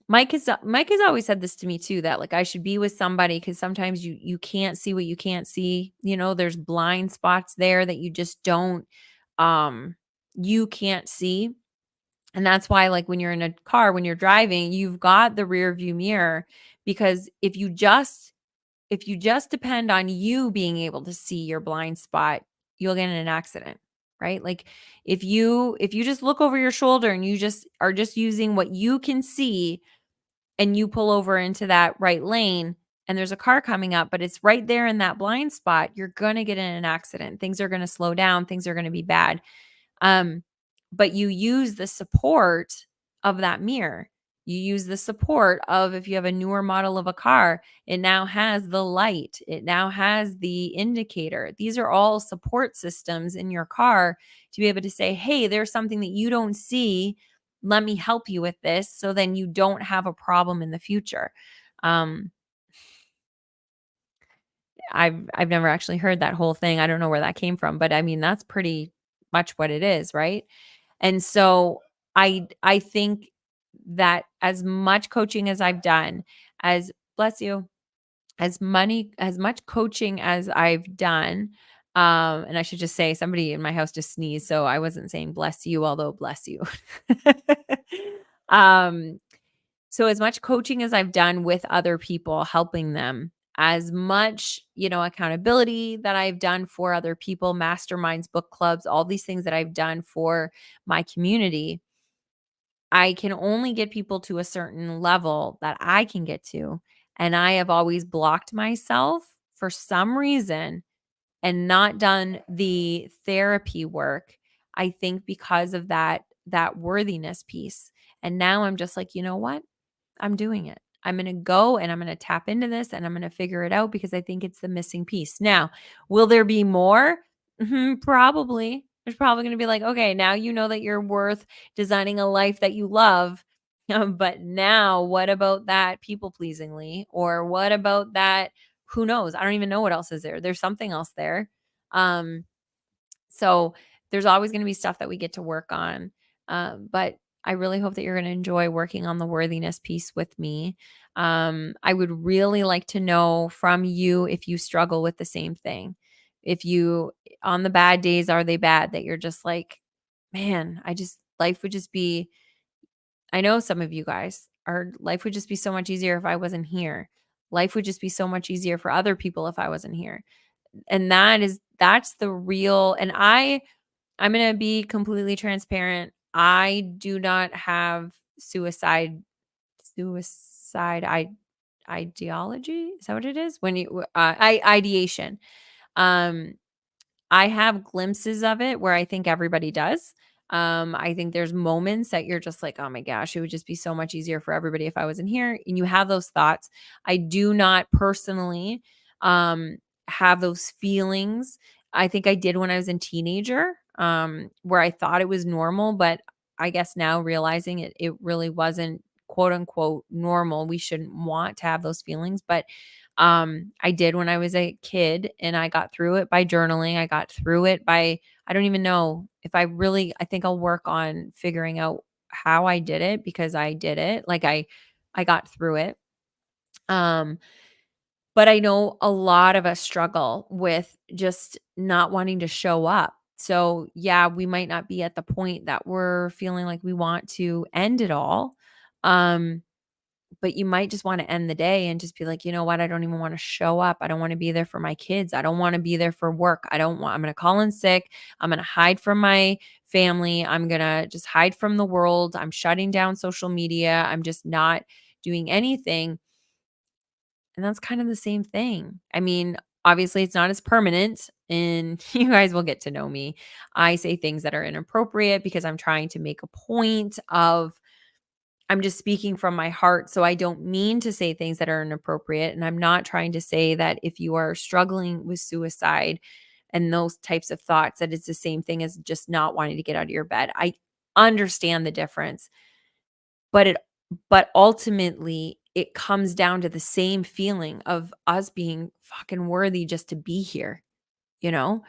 Mike has always said this to me too, that like I should be with somebody because sometimes you can't see what you can't see. There's blind spots there that you just don't um you can't see. And that's why, like, when you're in a car, when you're driving, you've got the rear view mirror, because if you just depend on you being able to see your blind spot, you'll get in an accident, right? Like if you just look over your shoulder and you just are just using what you can see, and you pull over into that right lane and there's a car coming up, but it's right there in that blind spot, you're going to get in an accident. Things are going to slow down, things are going to be bad. Um, but you use the support of that mirror. You use the support of, if you have a newer model of a car, it now has the light, it now has the indicator. These are all support systems in your car to be able to say, hey, there's something that you don't see. Let me help you with this. So then you don't have a problem in the future. Um, I've never actually heard that whole thing. I don't know where that came from, but I mean, that's pretty much what it is, right? And so I think that as much coaching as I've done, as bless you, as much coaching as I've done, and I should just say somebody in my house just sneezed, so I wasn't saying bless you, although bless you. um, so as much coaching as I've done with other people, helping them, as much, accountability that I've done for other people, masterminds, book clubs, all these things that I've done for my community, I can only get people to a certain level that I can get to. And I have always blocked myself for some reason and not done the therapy work. I think because of that worthiness piece. And now I'm just like, you know what? I'm doing it. I'm going to go and I'm going to tap into this and I'm going to figure it out because I think it's the missing piece. Now, will there be more? Probably. There's probably going to be like, okay, now you know that you're worth designing a life that you love. But now, what about that people pleasingly? Or what about that? Who knows? I don't even know what else is there. There's something else there. Um, so there's always going to be stuff that we get to work on. But I really hope that you're going to enjoy working on the worthiness piece with me. I would really like to know from you if you struggle with the same thing. If you, on the bad days, are they bad that you're just like, man, life would just be, I know some of you guys, our life would just be so much easier if I wasn't here. Life would just be so much easier for other people if I wasn't here. And that's the real, and I'm going to be completely transparent. I do not have suicide ideology. Is that what it is? When you ideation. Um I have glimpses of it where I think everybody does. I think there's moments that you're just like, oh my gosh, it would just be so much easier for everybody if I wasn't here. And you have those thoughts. I do not personally um, have those feelings. I think I did when I was a teenager, where I thought it was normal, but I guess now realizing it really wasn't quote unquote normal. We shouldn't want to have those feelings, but I did when I was a kid and I got through it by journaling. I got through it by, I don't even know if I think I'll work on figuring out how I did it because I did it. Like I got through it. Um, but I know a lot of us struggle with just not wanting to show up. So, yeah, we might not be at the point that we're feeling like we want to end it all. Um, but you might just wanna end the day and just be like, "You know what? I don't even wanna show up. I don't wanna be there for my kids. I don't wanna be there for work. I'm gonna call in sick. I'm gonna hide from my family. I'm gonna just hide from the world. I'm shutting down social media. I'm just not doing anything." And that's kind of the same thing. I mean, obviously, it's not as permanent, and you guys will get to know me. I say things that are inappropriate because I'm trying to make a point of I'm just speaking from my heart, so I don't mean to say things that are inappropriate, and I'm not trying to say that if you are struggling with suicide and those types of thoughts, that it's the same thing as just not wanting to get out of your bed. I understand the difference, but ultimately, it comes down to the same feeling of us being fucking worthy just to be here. you know?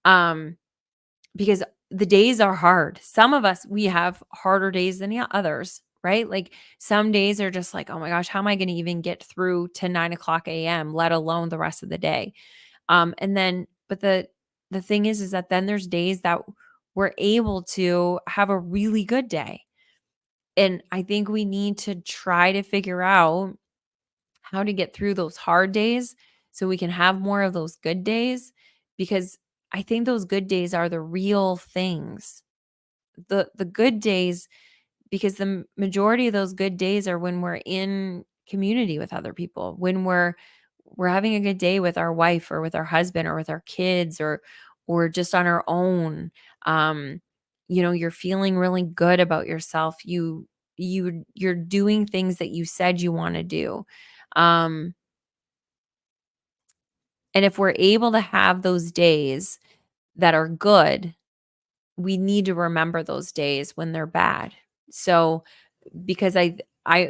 Um, because the days are hard. Some of us, we have harder days than others, right? Like some days are just like, oh my gosh, how am I going to even get through to 9 o'clock a.m., let alone the rest of the day? And then, but the thing is that then there's days that we're able to have a really good day. And I think we need to try to figure out how to get through those hard days so we can have more of those good days, because I think those good days are the real things. The good days, because the majority of those good days are when we're in community with other people, when we're having a good day with our wife or with our husband or with our kids, or just on our own. um you're feeling really good about yourself. You're doing things that you said you want to do. um and if we're able to have those days that are good, we need to remember those days when they're bad. So, because I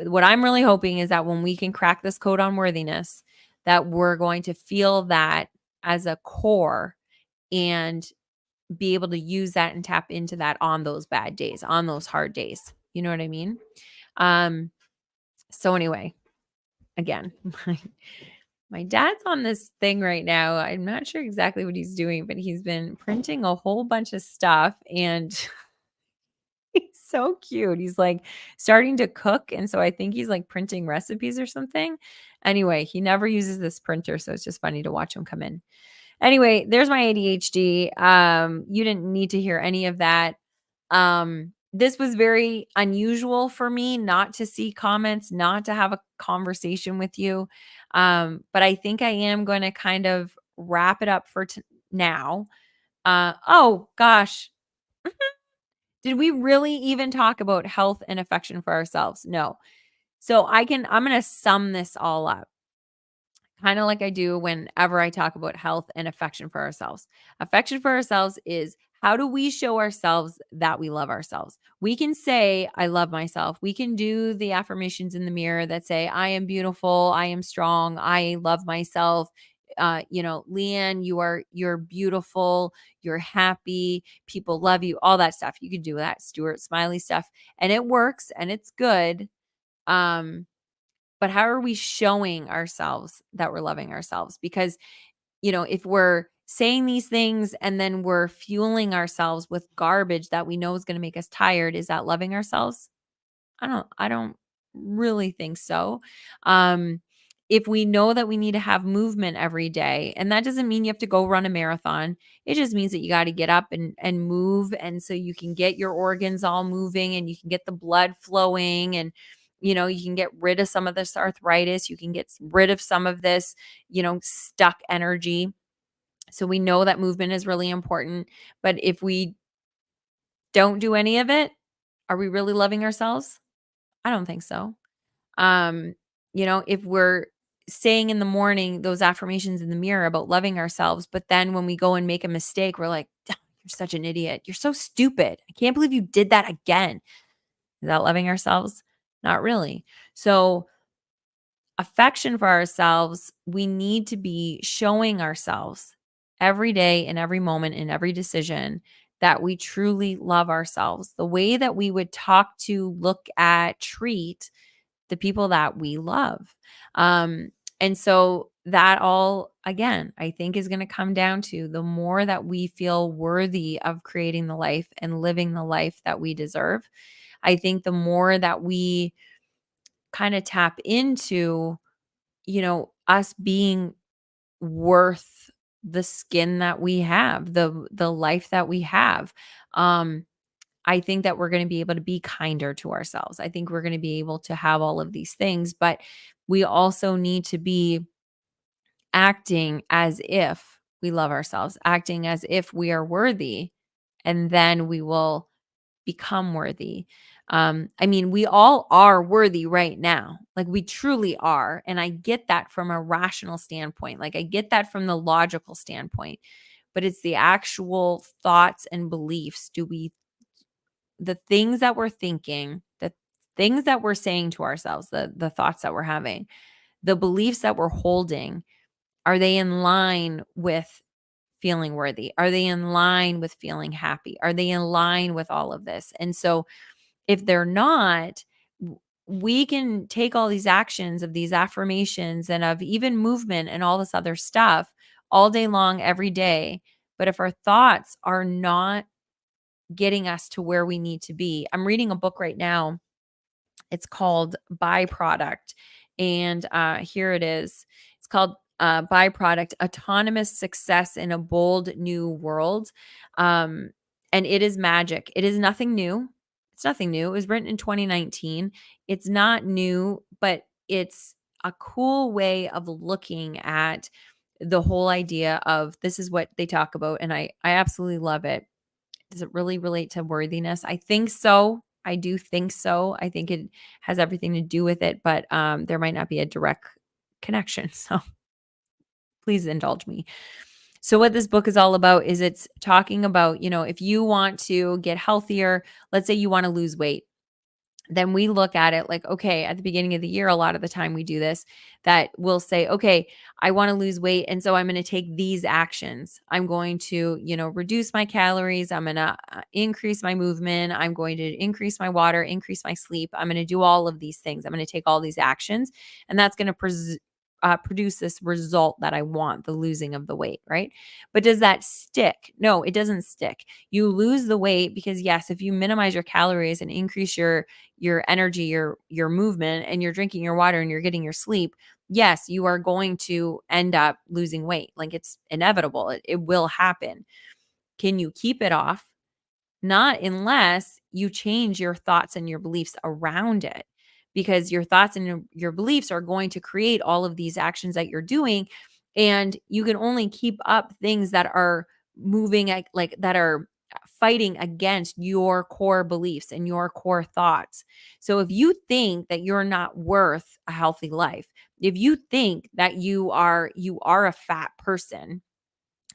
what I'm really hoping is that when we can crack this code on worthiness, that we're going to feel that as a core and be able to use that and tap into that on those bad days, on those hard days. You know what I mean? Um so anyway, again, my dad's on this thing right now. I'm not sure exactly what he's doing, but he's been printing a whole bunch of stuff, and he's so cute. He's like starting to cook. And so I think he's like printing recipes or something. Anyway, he never uses this printer. So it's just funny to watch him come in. Anyway, there's my ADHD. You didn't need to hear any of that. This was very unusual for me not to see comments, not to have a conversation with you. But I think I am going to kind of wrap it up for now. Oh gosh, did we really even talk about health and affection for ourselves? No. So I'm going to sum this all up, kind of like I do whenever I talk about health and affection for ourselves. Affection for ourselves is, how do we show ourselves that we love ourselves? We can say, I love myself. We can do the affirmations in the mirror that say, I am beautiful, I am strong, I love myself. Leanne, you're beautiful, you're happy, people love you, all that stuff. You can do that Stuart Smiley stuff, and it works and it's good. But how are we showing ourselves that we're loving ourselves? Because, if we're saying these things and then we're fueling ourselves with garbage that we know is going to make us tired, is that loving ourselves? I don't really think so. Um if we know that we need to have movement every day, and that doesn't mean you have to go run a marathon. It just means that you got to get up and move, and so you can get your organs all moving and you can get the blood flowing, and you can get rid of some of this arthritis, you can get rid of some of this, stuck energy. So we know that movement is really important, but if we don't do any of it, are we really loving ourselves? I don't think so. Um, if we're saying in the morning those affirmations in the mirror about loving ourselves, but then when we go and make a mistake, we're like, "Ah, you're such an idiot. You're so stupid. I can't believe you did that again." Is that loving ourselves? Not really. So, affection for ourselves, we need to be showing ourselves every day, in every moment, in every decision, that we truly love ourselves. The way that we would talk to, look at, treat the people that we love. And so that all, again, I think is going to come down to the more that we feel worthy of creating the life and living the life that we deserve. I think the more that we kind of tap into, us being worth the skin that we have, the life that we have. Um, I think that we're going to be able to be kinder to ourselves. I think we're going to be able to have all of these things, but we also need to be acting as if we love ourselves, acting as if we are worthy, and then we will become worthy. I mean, we all are worthy right now. Like we truly are. And I get that from a rational standpoint. Like I get that from the logical standpoint, but it's the actual thoughts and beliefs. The things that we're thinking, the things that we're saying to ourselves, the thoughts that we're having, the beliefs that we're holding, are they in line with feeling worthy? Are they in line with feeling happy? Are they in line with all of this? And so if they're not, we can take all these actions of these affirmations and of even movement and all this other stuff all day long, every day. But if our thoughts are not getting us to where we need to be, I'm reading a book right now. It's called Byproduct. And here it is. It's called Byproduct: Autonomous Success in a Bold New World. Um, and it is magic. It is nothing new. It's nothing new. It was written in 2019. It's not new, but it's a cool way of looking at the whole idea of this is what they talk about. And I absolutely love it. Does it really relate to worthiness? I think so. I do think so. I think it has everything to do with it, but there might not be a direct connection. So please indulge me. So what this book is all about is it's talking about, if you want to get healthier, let's say you want to lose weight, then we look at it like, okay, at the beginning of the year, a lot of the time we do this, that we'll say, okay, I want to lose weight. And so I'm going to take these actions. I'm going to, reduce my calories. I'm going to increase my movement. I'm going to increase my water, increase my sleep. I'm going to do all of these things. I'm going to take all these actions. And that's going to produce this result that I want, the losing of the weight, right? But does that stick? No, it doesn't stick. You lose the weight because yes, if you minimize your calories and increase your energy, your movement, and you're drinking your water and you're getting your sleep, yes, you are going to end up losing weight. Like it's inevitable. It will happen. Can you keep it off? Not unless you change your thoughts and your beliefs around it. Because your thoughts and your beliefs are going to create all of these actions that you're doing. And you can only keep up things that are moving, like that are fighting against your core beliefs and your core thoughts. So if you think that you're not worth a healthy life, if you think that you are a fat person,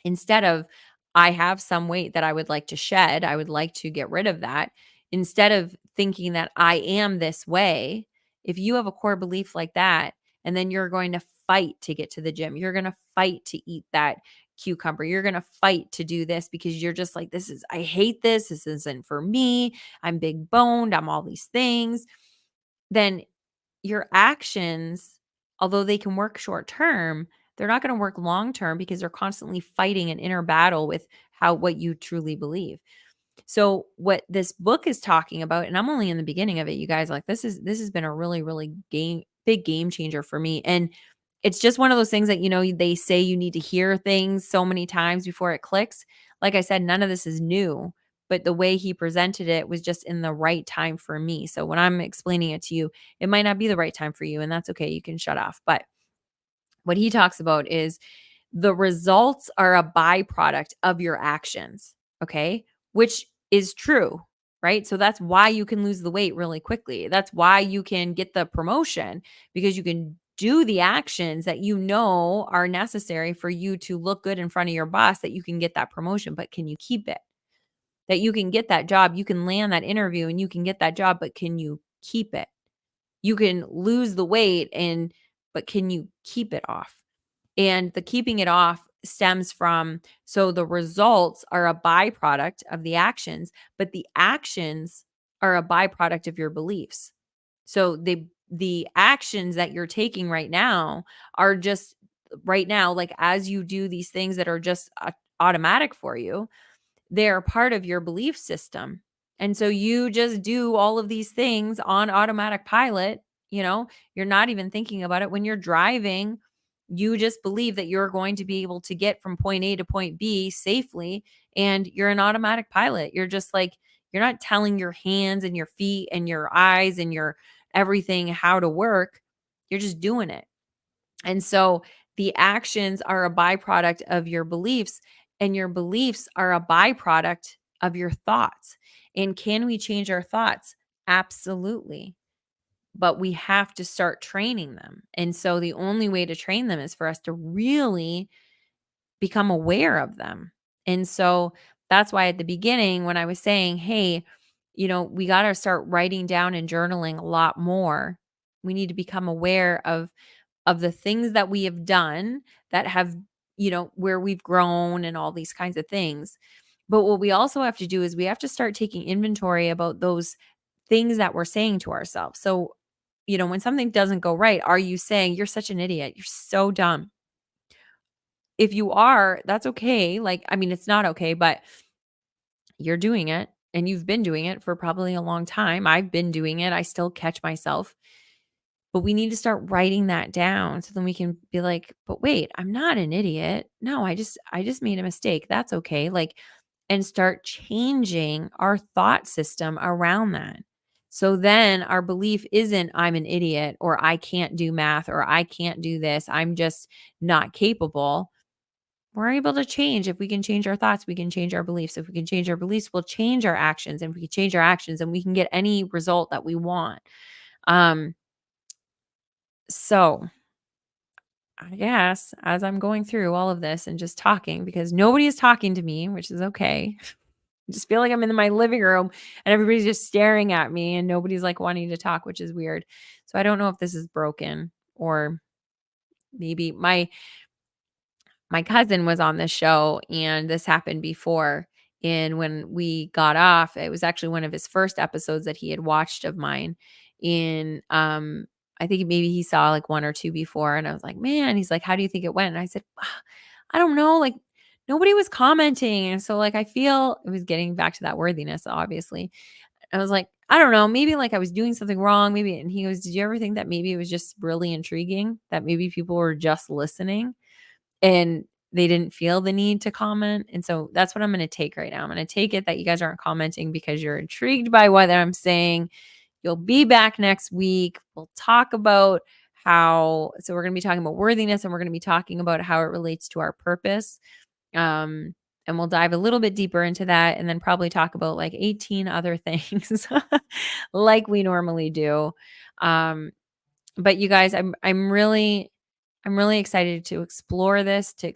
instead of, I have some weight that I would like to shed, I would like to get rid of that. Instead of thinking that I am this way, if you have a core belief like that, and then you're going to fight to get to the gym, you're going to fight to eat that cucumber, you're going to fight to do this because you're just like, I hate this. This isn't for me. I'm big boned. I'm all these things. Then your actions, although they can work short term, they're not going to work long term because they're constantly fighting an inner battle with what you truly believe. So what this book is talking about, and I'm only in the beginning of it, you guys, like this has been a really, really big game changer for me. And it's just one of those things that, they say you need to hear things so many times before it clicks. Like I said, none of this is new, but the way he presented it was just in the right time for me. So when I'm explaining it to you, it might not be the right time for you, and that's okay. You can shut off. But what he talks about is the results are a byproduct of your actions, okay? Which is true, right? So that's why you can lose the weight really quickly. That's why you can get the promotion, because you can do the actions that you know are necessary for you to look good in front of your boss, that you can get that promotion. But can you keep it? That you can get that job, you can land that interview and you can get that job, but can you keep it? You can lose the weight, but can you keep it off? And the keeping it off stems from, so the results are a byproduct of the actions, but the actions are a byproduct of your beliefs. So the actions that you're taking right now are just right now, like as you do these things that are just automatic for you, they're part of your belief system. And so you just do all of these things on automatic pilot, you're not even thinking about it. When you're driving, you just believe that you're going to be able to get from point A to point B safely, and you're an automatic pilot. You're just like, you're not telling your hands and your feet and your eyes and your everything how to work. You're just doing it. And so the actions are a byproduct of your beliefs, and your beliefs are a byproduct of your thoughts. And can we change our thoughts? Absolutely. But we have to start training them. And so the only way to train them is for us to really become aware of them. And so that's why at the beginning, when I was saying, hey, we got to start writing down and journaling a lot more. We need to become aware of the things that we have done that have where we've grown and all these kinds of things. But what we also have to do is we have to start taking inventory about those things that we're saying to ourselves. So, when something doesn't go right, are you saying, "You're such an idiot. You're so dumb." If you are, that's okay. Like, I mean, it's not okay, but you're doing it and you've been doing it for probably a long time. I've been doing it. I still catch myself. But we need to start writing that down so then we can be like, "But wait, I'm not an idiot. No, I just made a mistake. That's okay." Like, and start changing our thought system around that. So then our belief isn't I'm an idiot or I can't do math or I can't do this. I'm just not capable. We're able to change. If we can change our thoughts, we can change our beliefs. If we can change our beliefs, we'll change our actions. And if we can change our actions, and we can get any result that we want. Um, so I guess as I'm going through all of this and just talking, because nobody is talking to me, which is okay. I just feel like I'm in my living room and everybody's just staring at me and nobody's like wanting to talk, which is weird. So I don't know if this is broken or maybe my cousin was on this show and this happened before. And when we got off, it was actually one of his first episodes that he had watched of mine. And I think maybe he saw like one or two before. And I was like, man, he's like, how do you think it went? And I said, I don't know. Like nobody was commenting. And so like I feel it was getting back to that worthiness, obviously. I was like, I don't know, maybe like I was doing something wrong. Maybe. And he goes, did you ever think that maybe it was just really intriguing? That maybe people were just listening and they didn't feel the need to comment. And so that's what I'm going to take right now. I'm going to take it that you guys aren't commenting because you're intrigued by what I'm saying. You'll be back next week. We'll talk about so we're going to be talking about worthiness and we're going to be talking about how it relates to our purpose. Um, and we'll dive a little bit deeper into that and then probably talk about like 18 other things like we normally do. Um, but you guys, I'm really excited to explore this, to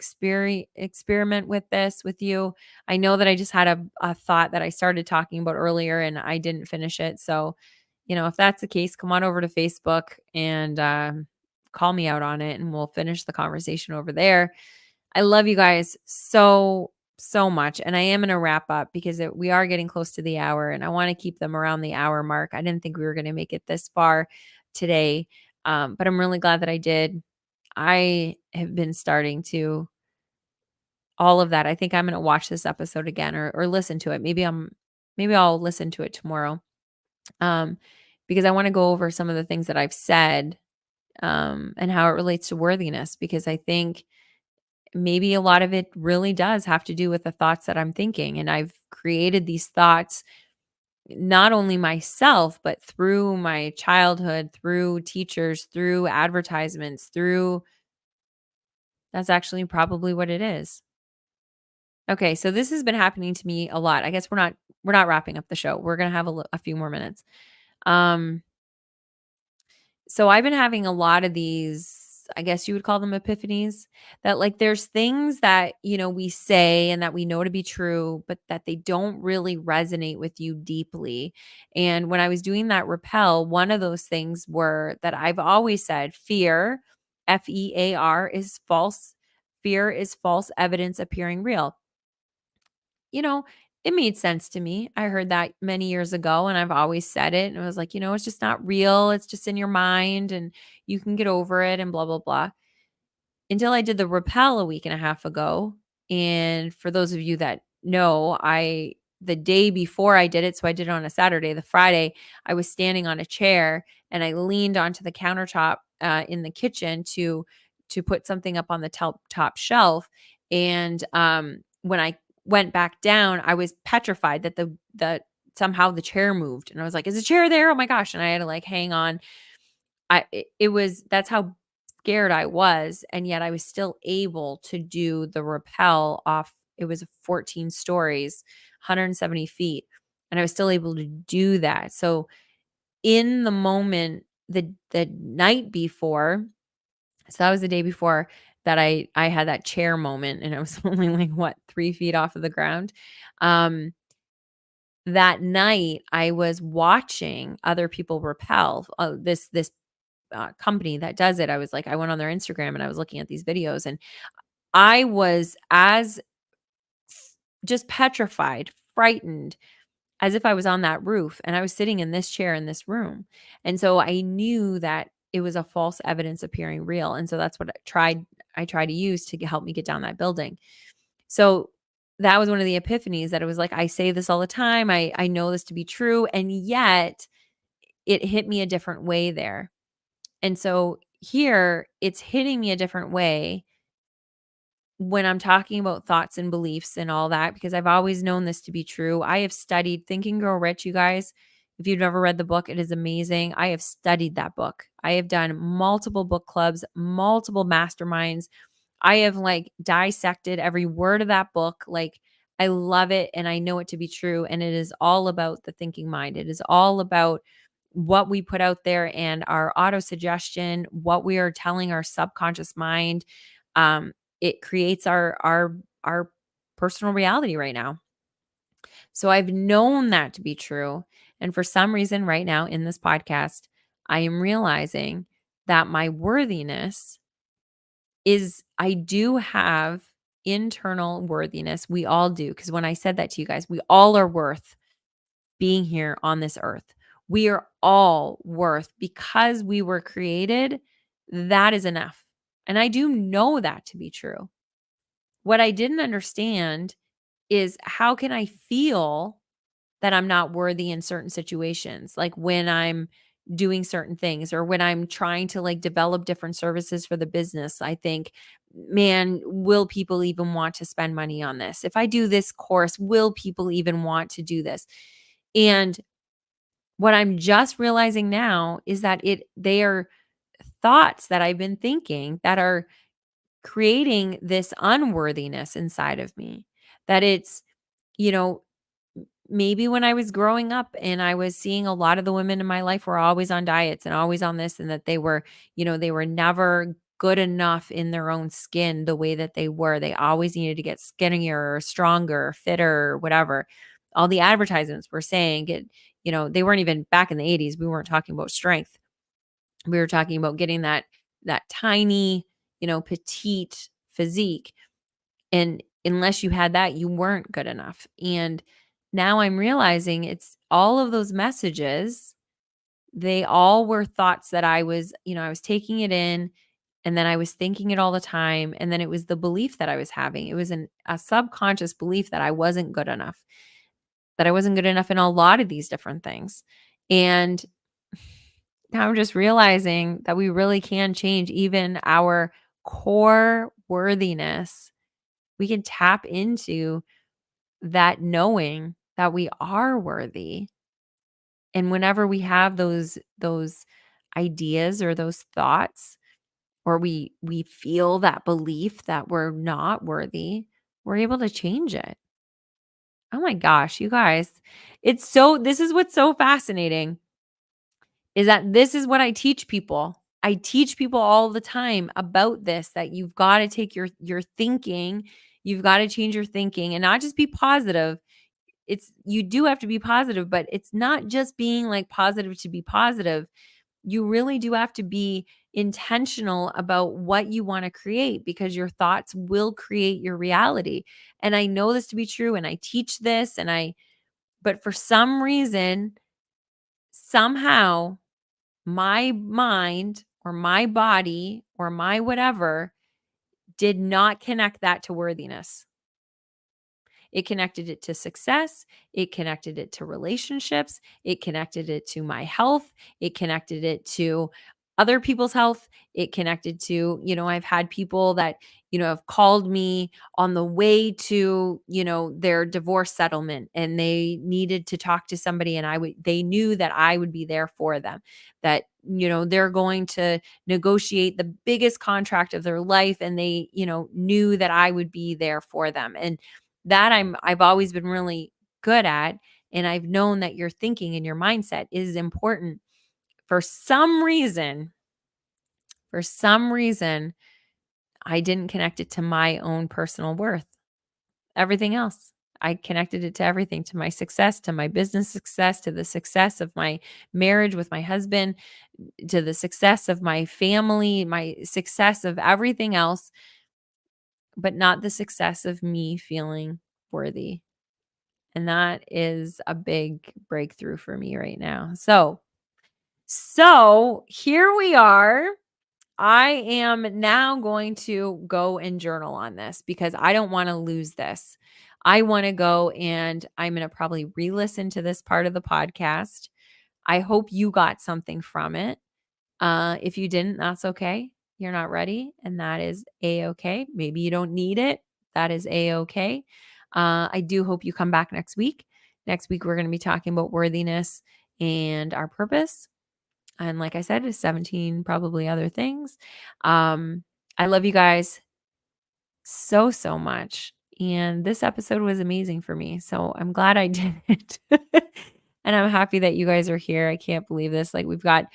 experiment with this with you. I know that I just had a thought that I started talking about earlier and I didn't finish it. So, if that's the case, come on over to Facebook and call me out on it and we'll finish the conversation over there. I love you guys so, so much. And I am going to wrap up because we are getting close to the hour and I want to keep them around the hour mark. I didn't think we were going to make it this far today, but I'm really glad that I did. I have been starting to all of that. I think I'm going to watch this episode again or listen to it. Maybe I'll listen to it tomorrow. Um, because I want to go over some of the things that I've said and how it relates to worthiness because I think maybe a lot of it really does have to do with the thoughts that I'm thinking and I've created these thoughts not only myself but through my childhood, through teachers, through advertisements, through that's actually probably what it is. Okay, so this has been happening to me a lot. I guess we're not wrapping up the show. We're gonna have a few more minutes. Um, so I've been having a lot of these. I guess you would call them epiphanies. That like there's things that we say and that we know to be true, but that they don't really resonate with you deeply. And when I was doing that repel, one of those things were that I've always said, fear, FEAR, is false. Fear is false evidence appearing real. you know, it made sense to me. I heard that many years ago and I've always said it. And I was like, it's just not real. It's just in your mind and you can get over it and blah, blah, blah. Until I did the rappel a week and a half ago. And for those of you that know, the day before I did it, so I did it on a Saturday, the Friday, I was standing on a chair and I leaned onto the countertop in the kitchen to put something up on the top shelf. And when I went back down, I was petrified that the somehow the chair moved, and I was like, "Is the chair there? Oh my gosh!" And I had to like hang on. It was that's how scared I was, and yet I was still able to do the rappel off. It was 14 stories, 170 feet, and I was still able to do that. So in the moment, the night before, so that was the day before that I had that chair moment, and I was only like what 3 feet off of the ground. Um, that night, I was watching other people rappel. This company that does it. I was like, I went on their Instagram and I was looking at these videos, and I was as just petrified, frightened, as if I was on that roof and I was sitting in this chair in this room. And so I knew that it was a false evidence appearing real. And so that's what I tried to use to help me get down that building. So that was one of the epiphanies that it was like, I say this all the time. I know this to be true. And yet it hit me a different way there. And so here it's hitting me a different way when I'm talking about thoughts and beliefs and all that, because I've always known this to be true. I have studied Think and Grow Rich, you guys. If you've never read the book, it is amazing. I have studied that book. I have done multiple book clubs, multiple masterminds. I have like dissected every word of that book. Like, I love it and I know it to be true. And it is all about the thinking mind. It is all about what we put out there and our auto suggestion, what we are telling our subconscious mind. Um, it creates our personal reality right now. So I've known that to be true. And for some reason, right now in this podcast, I am realizing that my worthiness is I do have internal worthiness. We all do. Because when I said that to you guys, we all are worth being here on this earth. We are all worth because we were created. That is enough. And I do know that to be true. What I didn't understand is how can I feel that I'm not worthy in certain situations, like when I'm doing certain things or when I'm trying to like develop different services for the business. I think, man, will people even want to spend money on this? If I do this course, will people even want to do this? And what I'm just realizing now is that they are thoughts that I've been thinking that are creating this unworthiness inside of me. That it's, you know, maybe when I was growing up and I was seeing a lot of the women in my life were always on diets and always on this, and that they were, they were never good enough in their own skin the way that they were. They always needed to get skinnier or stronger, or fitter, or whatever. All the advertisements were saying they weren't even back in the 80s. We weren't talking about strength. We were talking about getting that tiny, petite physique. And unless you had that, you weren't good enough. And now I'm realizing it's all of those messages, they all were thoughts that I was taking it in and then I was thinking it all the time. And then it was the belief that I was having. It was a subconscious belief that I wasn't good enough, that I wasn't good enough in a lot of these different things. And now I'm just realizing that we really can change even our core worthiness. We can tap into that knowing that we are worthy. And whenever we have those ideas or those thoughts, or we feel that belief that we're not worthy, we're able to change it. Oh my gosh, you guys. This is what's so fascinating is that this is what I teach people. I teach people all the time about this, that you've got to take your thinking, you've got to change your thinking and not just be positive. You do have to be positive, but it's not just being like positive to be positive. You really do have to be intentional about what you want to create, because your thoughts will create your reality. And I know this to be true and I teach this but for some reason, somehow my mind or my body or my whatever did not connect that to worthiness. It connected it to success. It connected it to relationships. It connected it to my health. It connected it to other people's health. It connected to, I've had people that, have called me on the way to, their divorce settlement, and they needed to talk to somebody, and they knew that I would be there for them, that, they're going to negotiate the biggest contract of their life, and they, knew that I would be there for them. And that I've always been really good at, and I've known that your thinking and your mindset is important. For some reason, I didn't connect it to my own personal worth. Everything else, I connected it to everything, to my success, to my business success, to the success of my marriage with my husband, to the success of my family, my success of everything else. but not the success of me feeling worthy. And that is a big breakthrough for me right now. So here we are. I am now going to go and journal on this because I don't want to lose this. I want to go and I'm going to probably re listen to this part of the podcast. I hope you got something from it. If you didn't, that's okay. You're not ready, and that is a okay. Maybe you don't need it. That is a okay. I do hope you come back next week. Next week, we're going to be talking about worthiness and our purpose. And like I said, it's 17 probably other things. I love you guys so, so much. And this episode was amazing for me. So I'm glad I did it. And I'm happy that you guys are here. I can't believe this. Like we've got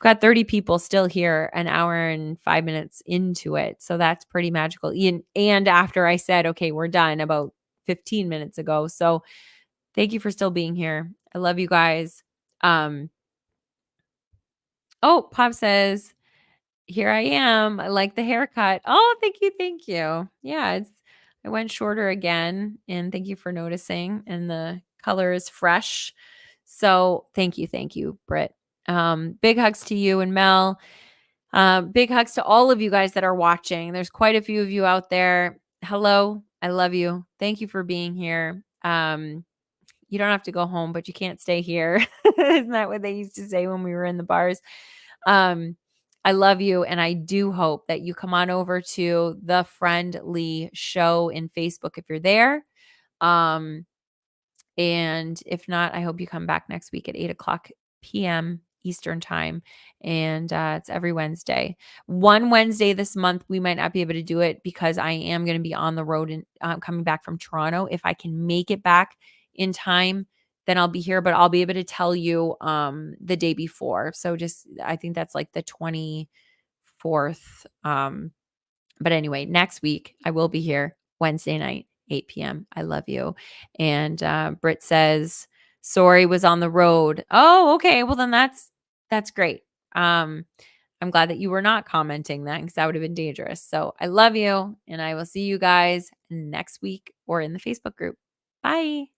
30 people still here an hour and 5 minutes into it. So that's pretty magical. And after I said, okay, we're done about 15 minutes ago. So thank you for still being here. I love you guys. Oh, Pop says, here I am. I like the haircut. Oh, thank you. Thank you. Yeah, I went shorter again, and thank you for noticing. And the color is fresh. So thank you, Britt. Big hugs to you and Mel. Big hugs to all of you guys that are watching. There's quite a few of you out there. Hello. I love you. Thank you for being here. You don't have to go home, but you can't stay here. Isn't that what they used to say when we were in the bars? Um, I love you. And I do hope that you come on over to the Friendly Show in Facebook if you're there. And if not, I hope you come back next week at 8 o'clock p.m. Eastern time. And it's every Wednesday. One Wednesday this month, we might not be able to do it because I am going to be on the road and coming back from Toronto. If I can make it back in time, then I'll be here, but I'll be able to tell you the day before. So I think that's like the 24th. But anyway, next week I will be here Wednesday night, 8 p.m. I love you. And Britt says, sorry, was on the road. Oh, okay. Well, then that's great. I'm glad that you were not commenting then because that would have been dangerous. So I love you, and I will see you guys next week or in the Facebook group. Bye.